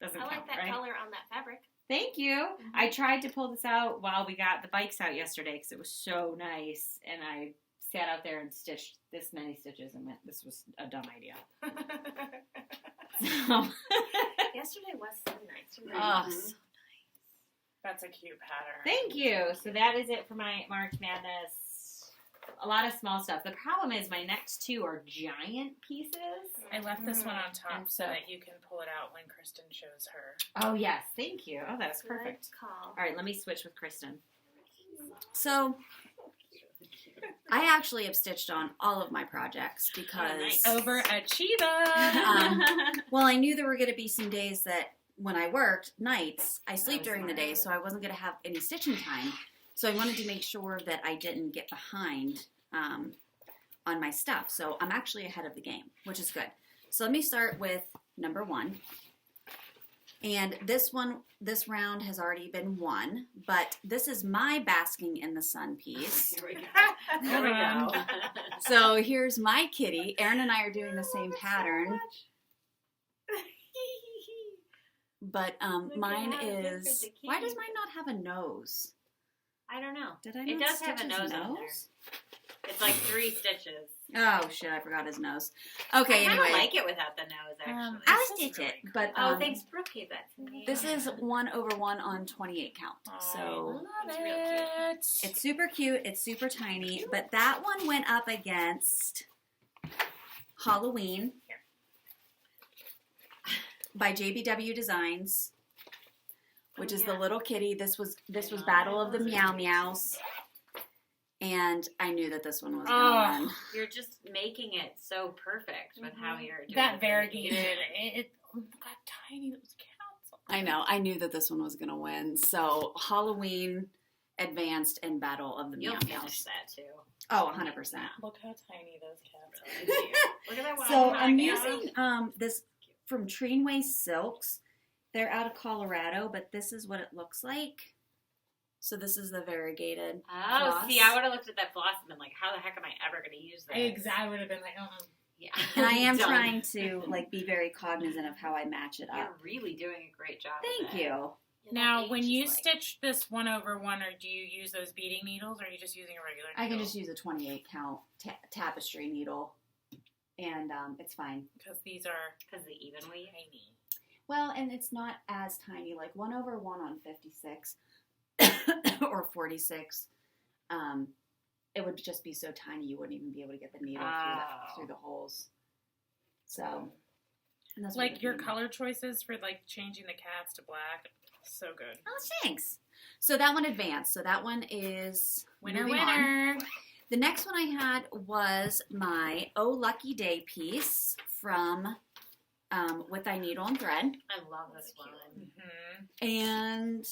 doesn't I count, like that right? color on that fabric. Thank you. I tried to pull this out while we got the bikes out yesterday because it was so nice, and I sat out there and stitched this many stitches and went, this was a dumb idea. So, Yesterday was so nice. oh, Mhm. so- That's a cute pattern. thank you. So that is it for my March Madness. a lot of small stuff. The problem is my next two are giant pieces. I left this one on top And so so- that you can pull it out when Kristen shows her. Oh, yes. Thank you. Oh, that's perfect. Good call. All right, let me switch with Kristen. So I actually have stitched on all of my projects because, nice. Overachiever! well, I knew there were going to be some days that when I worked nights, I sleep Oh, during the day, so I wasn't going to have any stitching time. So I wanted to make sure that I didn't get behind on my stuff. So I'm actually ahead of the game, which is good. So let me start with number 1. And this round has already been won, but this is my basking in the sun piece. Here we go. Here we go. So here's my kitty. Erin and I are doing the same pattern, but mine at how is. different the Why does kitty- mine not have a nose? I don't know. Did I? It not does have a stitch his nose on there. It's like 3 stitches. Oh shit! I forgot his nose. Okay, I kind of anyway, like it without the nose, actually. I'll This is stitch really it. But Oh, thanks, Brooke gave that to me. This is 1/1 on 28 count. So love it's real cute. it. it's super cute. It's super tiny. But that one went up against Halloween by JBW Designs, which is the little kitty. This was Battle of the Meow Meows, and I knew that this one was gonna win. You're just making it so perfect with how you're doing That it. variegated, it got tiny. Those cats. I know. I knew that this one was gonna win. So Halloween, Advanced, and Battle of the Meow You'll finish Meows. that too. Oh, 100%. Look how tiny those cats are. Look at that one. So on I'm the using this from Trainway Silks. They're out of Colorado, but this is what it looks like. So this is the variegated. Oh, floss. see, I would have looked at that floss and been like, how the heck am I ever going to use this? Exactly. I would have been like, Yeah. And I am Done. trying to be very cognizant of how I match it You're up. really doing a great job. Thank with it. you. Now, when you stitch this 1/1, or do you use those beading needles, or are you just using a regular needle? I can just use a 28 count tapestry needle, and it's fine. Because these are Because the even weave. tiny. Well, and it's not as tiny, like 1/1 on 56 or 46. It would just be so tiny you wouldn't even be able to get the needle through the holes. So, and that's what Like it your would be. color choices for like changing the cats to black, so good. Oh, thanks. So that one advanced. So that one is Winner, moving on. winner. The next one I had was my Oh Lucky Day piece from With Thy Needle and Thread. I love this one. Hmm. And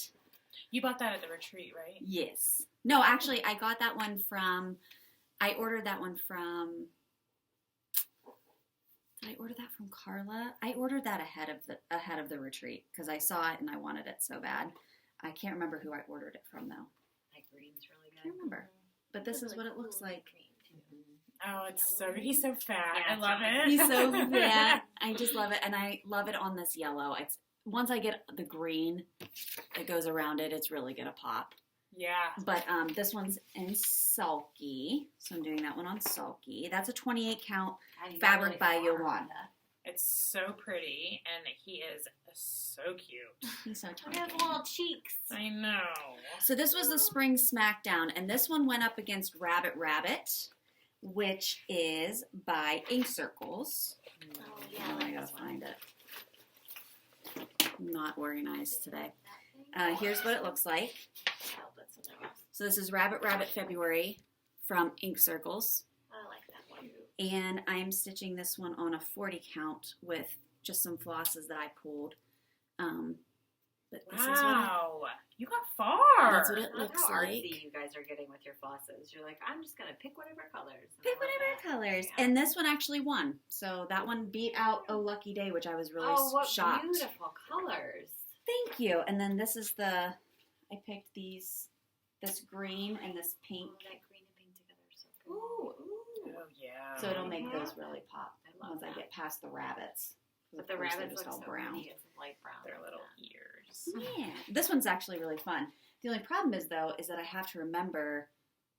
You bought that at the retreat, right? yes. No, actually, I got that one I ordered that one from, did I order that from Carla? I ordered that ahead of the retreat because I saw it and I wanted it so bad. I can't remember who I ordered it from, though. That green's really I can't remember. But this is what it looks like. Oh, it's so good. He's so fat. Yeah, I it's love so it. He's so fat. I just love it. And I love it on this yellow. Once I get the green that goes around it, it's really going to pop. Yeah. But this one's in Sulky. So I'm doing that one on Sulky. That's a 28 count fabric by Yolanda. It's so pretty, and he is so cute. He's so Look tiny. at his little cheeks. I know. So this was the Spring Smackdown. And this one went up against Rabbit Rabbit, which is by Ink Circles. Oh, yeah. Oh, I gotta find it. I'm not organized today. Here's what it looks like. So this is Rabbit Rabbit February from Ink Circles. I like that one. And I'm stitching this one on a 40 count with just some flosses that I pulled. But this is what Wow. You got far. that's what it Look looks how like. artsy you guys are getting with your flosses. You're like, I'm just going to pick whatever colors. And Pick I love whatever that. colors. Yeah. And this one actually won. So that one beat out Oh Lucky Day, which I was really Oh, what shocked. beautiful colors. Thank you. And then this is I picked this green and this pink. Oh, that green and pink together are so good. Ooh, ooh. Oh, yeah. So it'll make those really pop I love once I that. get past the rabbits. 'Cause But of the course they're rabbits just look all so brown. pretty. It's light brown. Their like little that. ears. Yeah. This one's actually really fun. The only problem is, though, is that I have to remember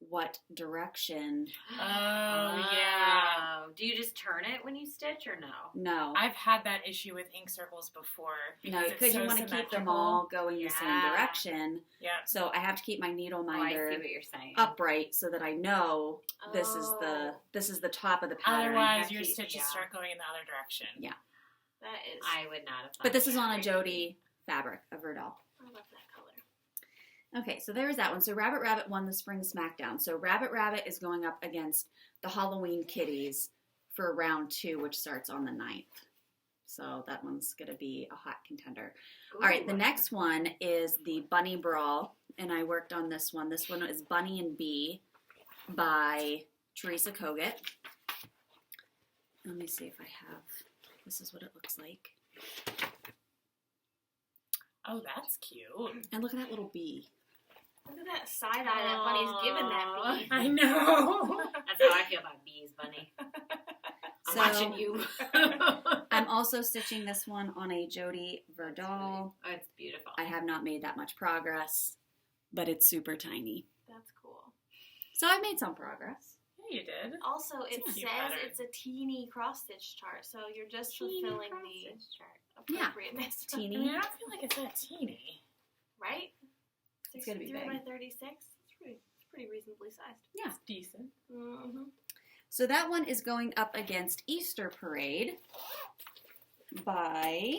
what direction. Oh, yeah. Do you just turn it when you stitch or no? No. I've had that issue with ink circles before. No, it's because so you want to keep them symmetrical. all going the same Yeah. direction. Yeah. So I have to keep my needle Oh, I minder see what you're saying. upright so that I know this is the top of the pattern. Otherwise, Yeah. your stitches Yeah. start going in the other direction. Yeah. That is. I would not have thought But this is that. on a Jodi fabric, a Verdal. I love that color. Okay, so there's that one. So Rabbit Rabbit won the spring smackdown. So Rabbit Rabbit is going up against the Halloween Kitties for round 2, which starts on the 9th. So that one's going to be a hot contender. Ooh. All right, the next one is the Bunny Brawl, and I worked on this one. This one is Bunny and Bee by Teresa Kogut. Let me see if I have, this is what it looks like. Oh, that's cute. And look at that little bee. Look at that side eye that Bunny's giving that bee. I know. That's how I feel about bees, Bunny. I'm So- watching you. I'm also stitching this one on a Jodi Verdal. Oh, it's beautiful. I have not made that much progress, but it's super tiny. That's cool. So I've made some progress. Yeah, you did. Also, it It's a cute says pattern. it's a teeny cross stitch chart, so you're just Teeny fulfilling cross-stitch chart. the Yeah. appropriateness. I mean, Teeny. I don't feel like it's that teeny. Right? It's gonna be 63 big. by 36. It's pretty reasonably sized. It's decent. Mm-hmm. So that one is going up against Easter Parade by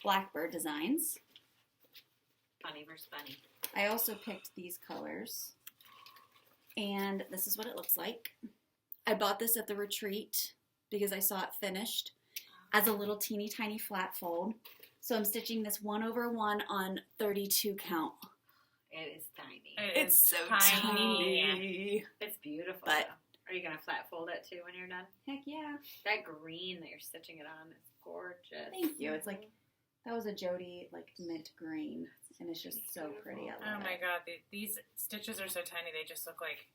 Blackbird Designs. Bunny versus bunny. I also picked these colors. And this is what it looks like. I bought this at the retreat because I saw it finished as a little teeny tiny flat fold. So I'm stitching this 1/1 on 32 count. It is tiny. It is tiny. It's beautiful. But- though. Are you going to flat fold it too when you're done? Heck yeah. That green that you're stitching it on is gorgeous. Thank you. It's like, that was a Jodi like mint green. And it's just so pretty. I Oh love my it. god, these stitches are so tiny, they just look like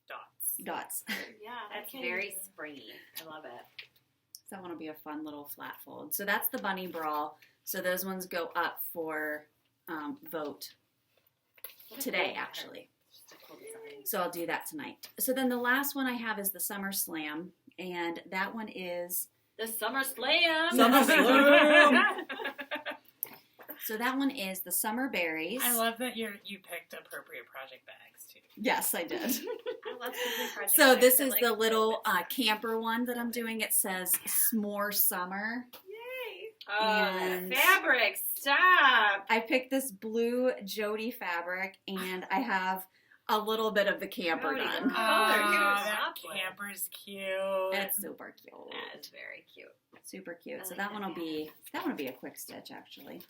dots. Dots. Yeah. That's I can't very even- springy. I love it. So that one will be a fun little flat fold. So that's the Bunny Brawl. So those ones go up for vote What a today, cool actually. Just a cool design. So I'll do that tonight. So then the last one I have is the Summer Slam. And that one is, The Summer Slam. Summer Slam. so that one is the Summer Berries. I love that you picked appropriate project bags too. Yes, I did. I love Disney project So bags this that, is like, the go little with- camper one that I'm doing. It says S'more Summer. Yay! Oh, And- the fabric. Stop. I picked this blue Jodi fabric, and I have a little bit of the camper Jodi, done. girl. Color you that up with. camper's cute. It's super cute. That is very cute. Super cute. I So like that that one will be a quick stitch actually.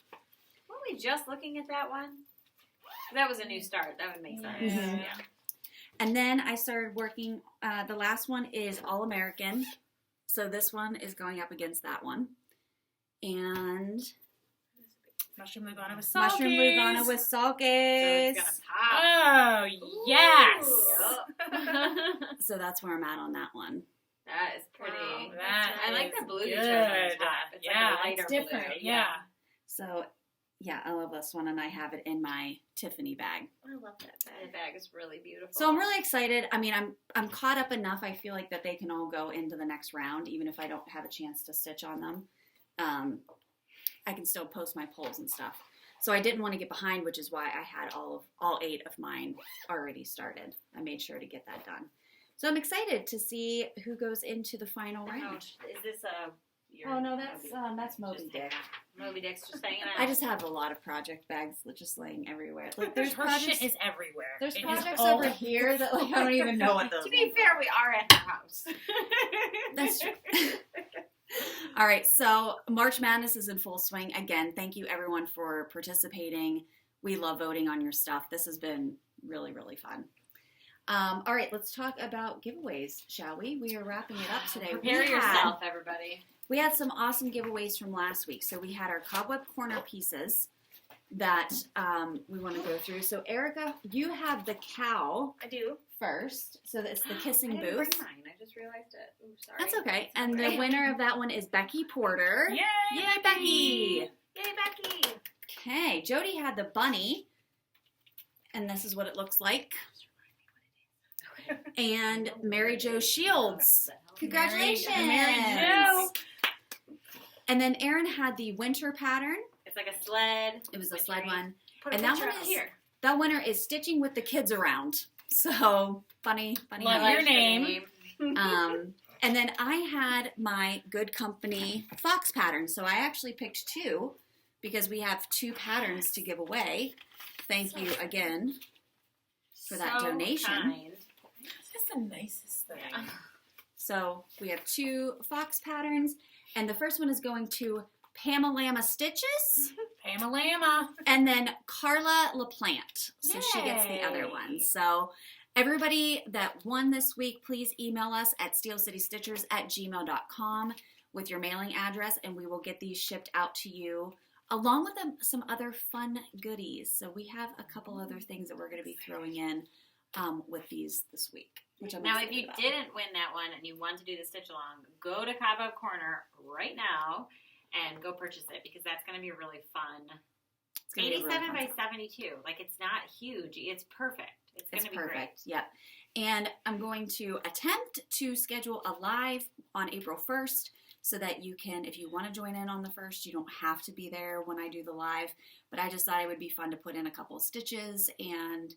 Weren't we just looking at that one? That was a new start. That would make sense. Mhm. Yeah. And then I started working. The last one is All American. So this one is going up against that one. And Mushroom Lugana with Mushroom Lugana Salkies. with So Salkies. it's gonna pop. Oh, yes. Yep. So that's where I'm at on that one. That is pretty. Wow. That I like the is blue you good. chose on top. It's yeah, like a lighter it's different. blue. Yeah. So yeah, I love this one, and I have it in my Tiffany bag. I love that The bag. bag is really beautiful. So I'm really excited. I mean, I'm caught up enough. I feel like that they can all go into the next round, even if I don't have a chance to stitch on them. I can still post my polls and stuff. So I didn't want to get behind, which is why I had all 8 of mine already started. I made sure to get that done. So I'm excited to see who goes into the final round. Is this a? Oh no, that's Moby Dick. Moby Dick's just hanging out. I just have a lot of project bags just laying everywhere. Like there's Her projects. shit is everywhere. There's It is projects all over here that like I don't even know what those. To be fair, we are at the house. That's true. All right, so March Madness is in full swing. Again, thank you everyone for participating. We love voting on your stuff. This has been really, really fun. All right, let's talk about giveaways, shall we? We are wrapping it up today. Prepare yourself, everybody. We had some awesome giveaways from last week. So we had our cobweb corner pieces that we want to go through. So Erica, you have the cow I do. first. So it's the kissing I didn't booth. bring mine. I just realized it. Ooh, sorry. That's okay. It's And the okay. winner of that one is Becky Porter. Yay, Yay, Becky! Yay, Becky! Okay, Jodi had the bunny. And this is what it looks like. And Mary Jo Shields. Congratulations. Mary Jo. And then Erin had the winter pattern. It's like a sled. It was a sled one. Put a And that picture one up is here. that winner is stitching with the kids around. So funny. Love your name. And then I had my Good Company Fox pattern. So I actually picked 2 because we have 2 patterns to give away. Thank you again for that donation. Kind. That's the nicest thing. Yeah. So we have 2 Fox patterns. And the first one is going to Pamalama Stitches. Pamalama. And then Carla LaPlante. So she gets the other Yay. one. So everybody that won this week, please email us at steelcitystitchers@gmail.com with your mailing address, and we will get these shipped out to you along with some other fun goodies. So we have a couple other things that we're going to be throwing in with these this week. Which I'm Now, if excited you about. didn't win that one and you want to do the stitch along, go to Cobweb Corner right now and go purchase it because that's going to be really fun. It's gonna be a really 87 fun by 72. Like, it's not huge. It's perfect. It's going It's to be perfect. Yep. And I'm going to attempt to schedule a live on April 1st so that you can, if you want to join in on the 1st, you don't have to be there when I do the live. But I just thought it would be fun to put in a couple of stitches and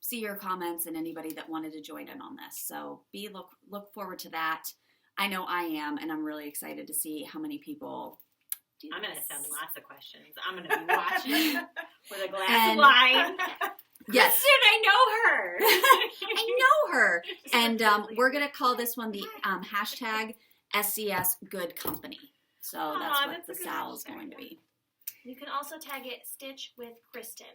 see your comments and anybody that wanted to join in on this. So look forward to that. I know I am, and I'm really excited to see how many people do I'm going to this. send lots of questions. I'm going to be watching with a glass And- of wine. Yes. Kristen, I know her. I know her. And we're going to call this one the hashtag SCS Good Company. So that's Aw, what that's a the good Sal is hashtag. going to be. You can also tag it Stitch with Kristen.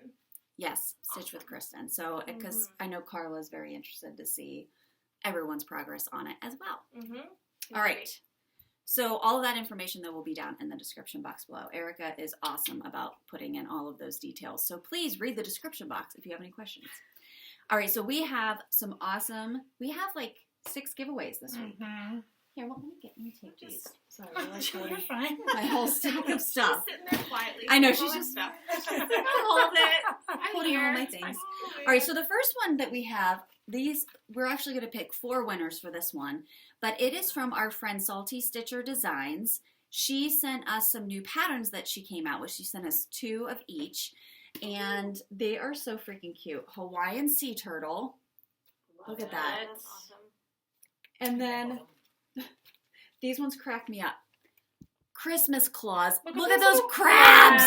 Yes, Stitch with Kristen. So, because I know Carla is very interested to see everyone's progress on it as well. Mm-hmm. All right. So all of that information, though, will be down in the description box below. Erica is awesome about putting in all of those details. So please read the description box if you have any questions. All right, so we have we have like 6 giveaways this week. Mm-hmm. Here, let me take these. Sorry, You're fine. my whole stack of stuff. She's sitting there quietly. I know, she's Hold just- stuff. Hold it. I'm Holding all here. my things. All right, so the first one that we have, we're actually going to pick 4 winners for this one, but it is from our friend Salty Stitcher Designs. She sent us some new patterns that she came out with. She sent us 2 of each, and they are so freaking cute. Hawaiian Sea Turtle, Look at that. That's awesome. and then these ones crack me up. Christmas claws. Look at those crabs!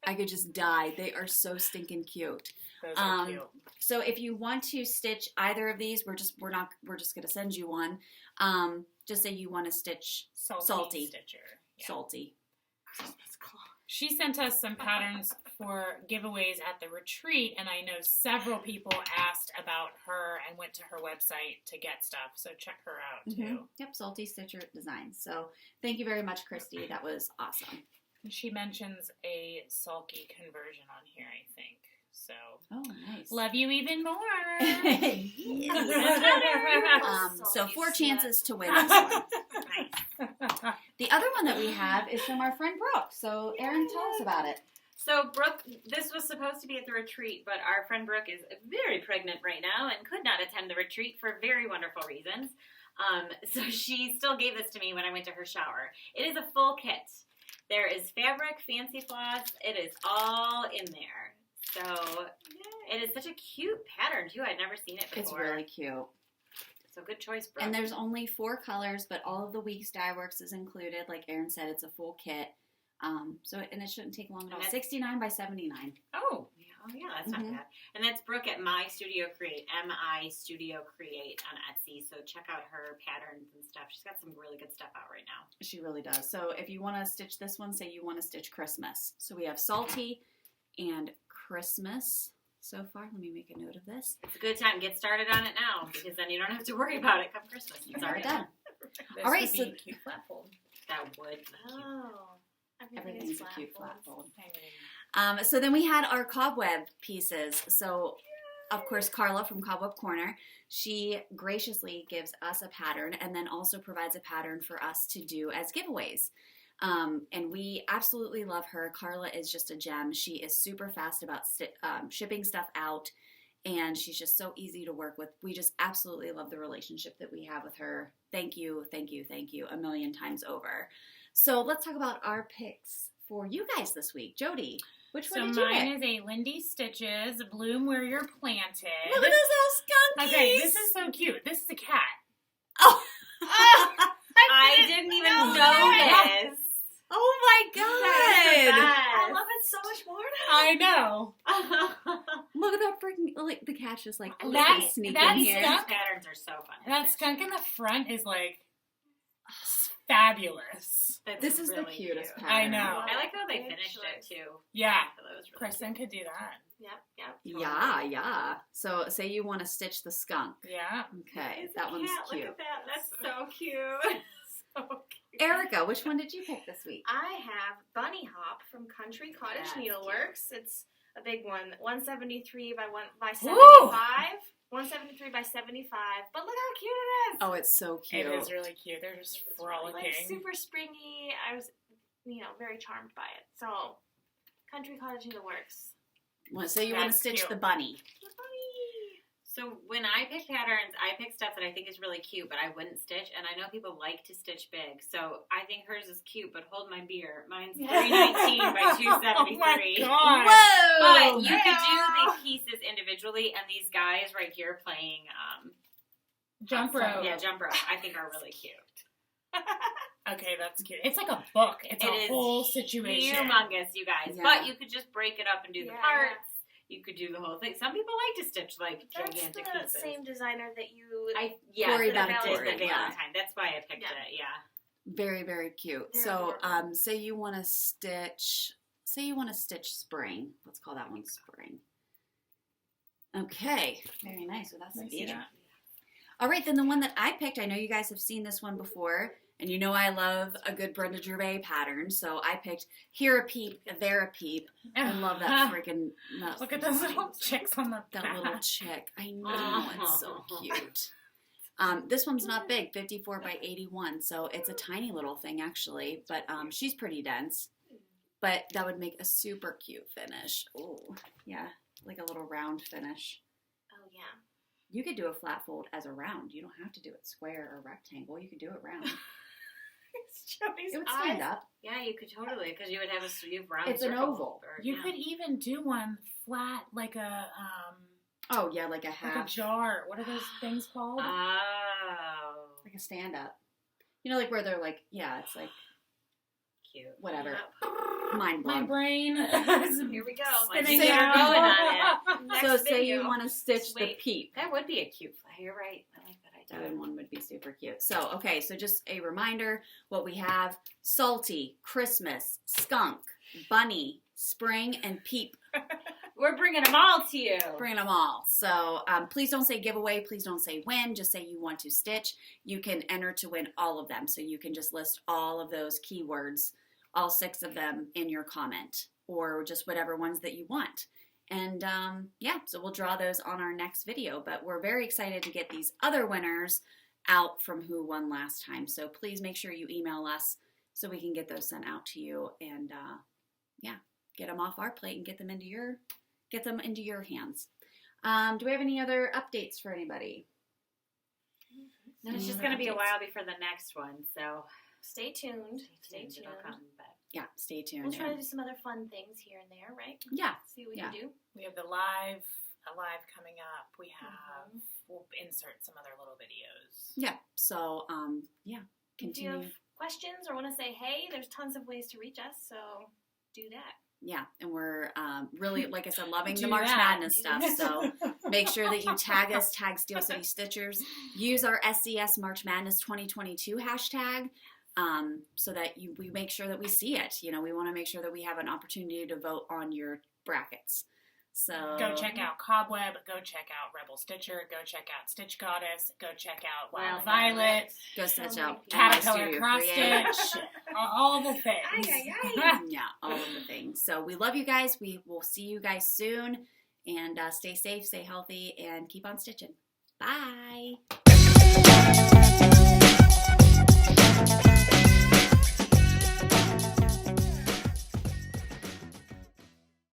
I could just die. They are so stinking cute. Those are cute. So if you want to stitch either of these, we're just gonna send you one. Just say you want to stitch Salty. Stitcher. Yeah. salty. She sent us some patterns for giveaways at the retreat, and I know several people asked about her and went to her website to get stuff, so check her out too. Yep, Salty Stitcher Designs. So thank you very much, Christy. That was awesome. And she mentions a sulky conversion on here, I think. So Oh, nice. love you even more. So 4 chances to win this one. The other one that we have is from our friend Brooke. So Erin, tell us about it. So Brooke, this was supposed to be at the retreat, but our friend Brooke is very pregnant right now and could not attend the retreat for very wonderful reasons. So she still gave this to me when I went to her shower. It is a full kit. There is fabric, fancy floss. It is all in there. So it is such a cute pattern too. I'd never seen it before. It's really cute. So good choice, Brooke. And there's only 4 colors, but all of the Weeks dye works is included. Like Erin said, it's a full kit. And it shouldn't take long at all. And that's- 69 by 79. Oh, yeah, that's not bad. And that's Brooke at My Studio Create, MI Studio Create on Etsy. So check out her patterns and stuff. She's got some really good stuff out right now. She really does. So if you want to stitch this one, say you want to stitch Christmas. So we have Salty and Christmas so far. Let me make a note of this. It's a good time. Get started on it now because then you don't have to worry about it come Christmas. It's Already already done. this All right, would be so- a cute flat fold. That would be cute. Oh. Everything's a cute flat fold. I mean, So then we had our cobweb pieces. So, of course, Carla from Cobweb Corner, she graciously gives us a pattern and then also provides a pattern for us to do as giveaways. And we absolutely love her. Carla is just a gem. She is super fast about shipping stuff out, and she's just so easy to work with. We just absolutely love the relationship that we have with her. Thank you, thank you, thank you a million times over. So let's talk about our picks for you guys this week. Jodi, which one did you pick? So mine is a Lindy Stitches, Bloom Where You're Planted. Look at this little skunky. Okay, this is so cute. This is a cat. Oh. I didn't even notice. Oh my god! I love it so much more now. I know. Look at that freaking, like, the cat's just like, oh, That- let me sneak that in here. skunk- Patterns are so fun. That skunk in the front is like fabulous. That's This is the really cutest cute. pattern. I know. I like how they Good finished it choice. too. Yeah, That was really Kristen could do that. Yep. Yeah. So say you want to stitch the skunk. Yeah. Okay, It's a that one's cat. cute. Look at that. That's so cute. So cute. Erica, which one did you pick this week? I have Bunny Hop from Country Cottage That's Needleworks. It's a big one, 173 by Woo! 75. 173 by 75. But look how cute it is. Oh, it's so cute. It is really cute. They're just It's frolicking. like super springy. I was, very charmed by it. So, Country Cottage Needleworks. Well, say you want to That's stitch cute. the bunny. The bunny. So when I pick patterns, I pick stuff that I think is really cute, but I wouldn't stitch. And I know people like to stitch big, so I think hers is cute. But hold my beer, mine's 319 by 273. Oh my god. Whoa! But you could do the pieces individually, and these guys right here playing Jump rope. Yeah, jump rope. I think are really cute. Okay, that's cute. It's like a book. It's It a is whole situation. Humongous, you guys. Yeah. But you could just break it up and do the Yeah. parts. You could do the whole thing. Some people like to stitch like That's gigantic the pieces. same designer that you. Corey did a Valentine, It's the yeah. Valentine. That's why I picked Yeah. it. Yeah. Very, very cute. They're So, adorable. say you want to stitch. Say you want to stitch spring. Let's call that one spring. Okay. Very nice. Well, that's Let a me see beach. that. All right, then the one that I picked, I know you guys have seen this one before, and you know I love a good Brenda Gervais pattern, so I picked Here a Peep, There a Peep. I love that freaking... Look at those little chicks on the That back. little chick. I know, it's so cute. This one's not big, 54 by 81, so it's a tiny little thing actually, but she's pretty dense. But that would make a super cute finish. Oh, yeah, like a little round finish. Oh, yeah. You could do a flat fold as a round. You don't have to do it square or rectangle. You could do it round. It's Jodi's It would stand eyes. up. Yeah, you could totally, because you would have a round It's an circle. oval. Or, You yeah. could even do one flat, like a Oh, yeah, like a like a half, jar. What are those things called? Oh, like a stand up. You know, like where they're like, yeah, it's like cute. whatever. Yep. Mind My blown. brain. Here we go. Like, Say you're you're going on Next So say video. you want to stitch the Wait. peep. That would be a cute flag. You're right. I like that idea. That one would be super cute. So, okay, so just a reminder, what we have, salty, Christmas, skunk, bunny, spring, and peep. We're bringing them all to you. Bringing them all. So please don't say giveaway. Please don't say win. Just say you want to stitch. You can enter to win all of them. So you can just list all of those keywords, all 6 of them in your comment, or just whatever ones that you want. And yeah, so we'll draw those on our next video. But we're very excited to get these other winners out from who won last time. So please make sure you email us so we can get those sent out to you and yeah, get them off our plate and get them into your hands. Do we have any other updates for anybody? No, it's just going to be a while before the next one, so Stay tuned. Stay it'll tuned. come, but Yeah, stay tuned. We'll try to do some other fun things here and there, right? Yeah, See what we Yeah. can do. We have a live coming up. We have we'll insert some other little videos. yeah. So yeah, If you continue. have questions or want to say hey, there's tons of ways to reach us, so do that. Yeah, and we're really, like I said, loving the Do March that. Madness Do stuff. that. So make sure that you tag us, tag Steel City Stitchers. Use our SCS March Madness 2022 hashtag so that we make sure that we see it. You know, we want to make sure that we have an opportunity to vote on your brackets. So Go check out Cobweb. Go check out Rebel Stitcher. Go check out Stitch Goddess. Go check out Wild Violet. Go stitch out Caterpillar MI Cross Studio Create. Stitch. All the things. Yeah, all of the things. So we love you guys. We will see you guys soon. And stay safe, stay healthy, and keep on stitching. Bye.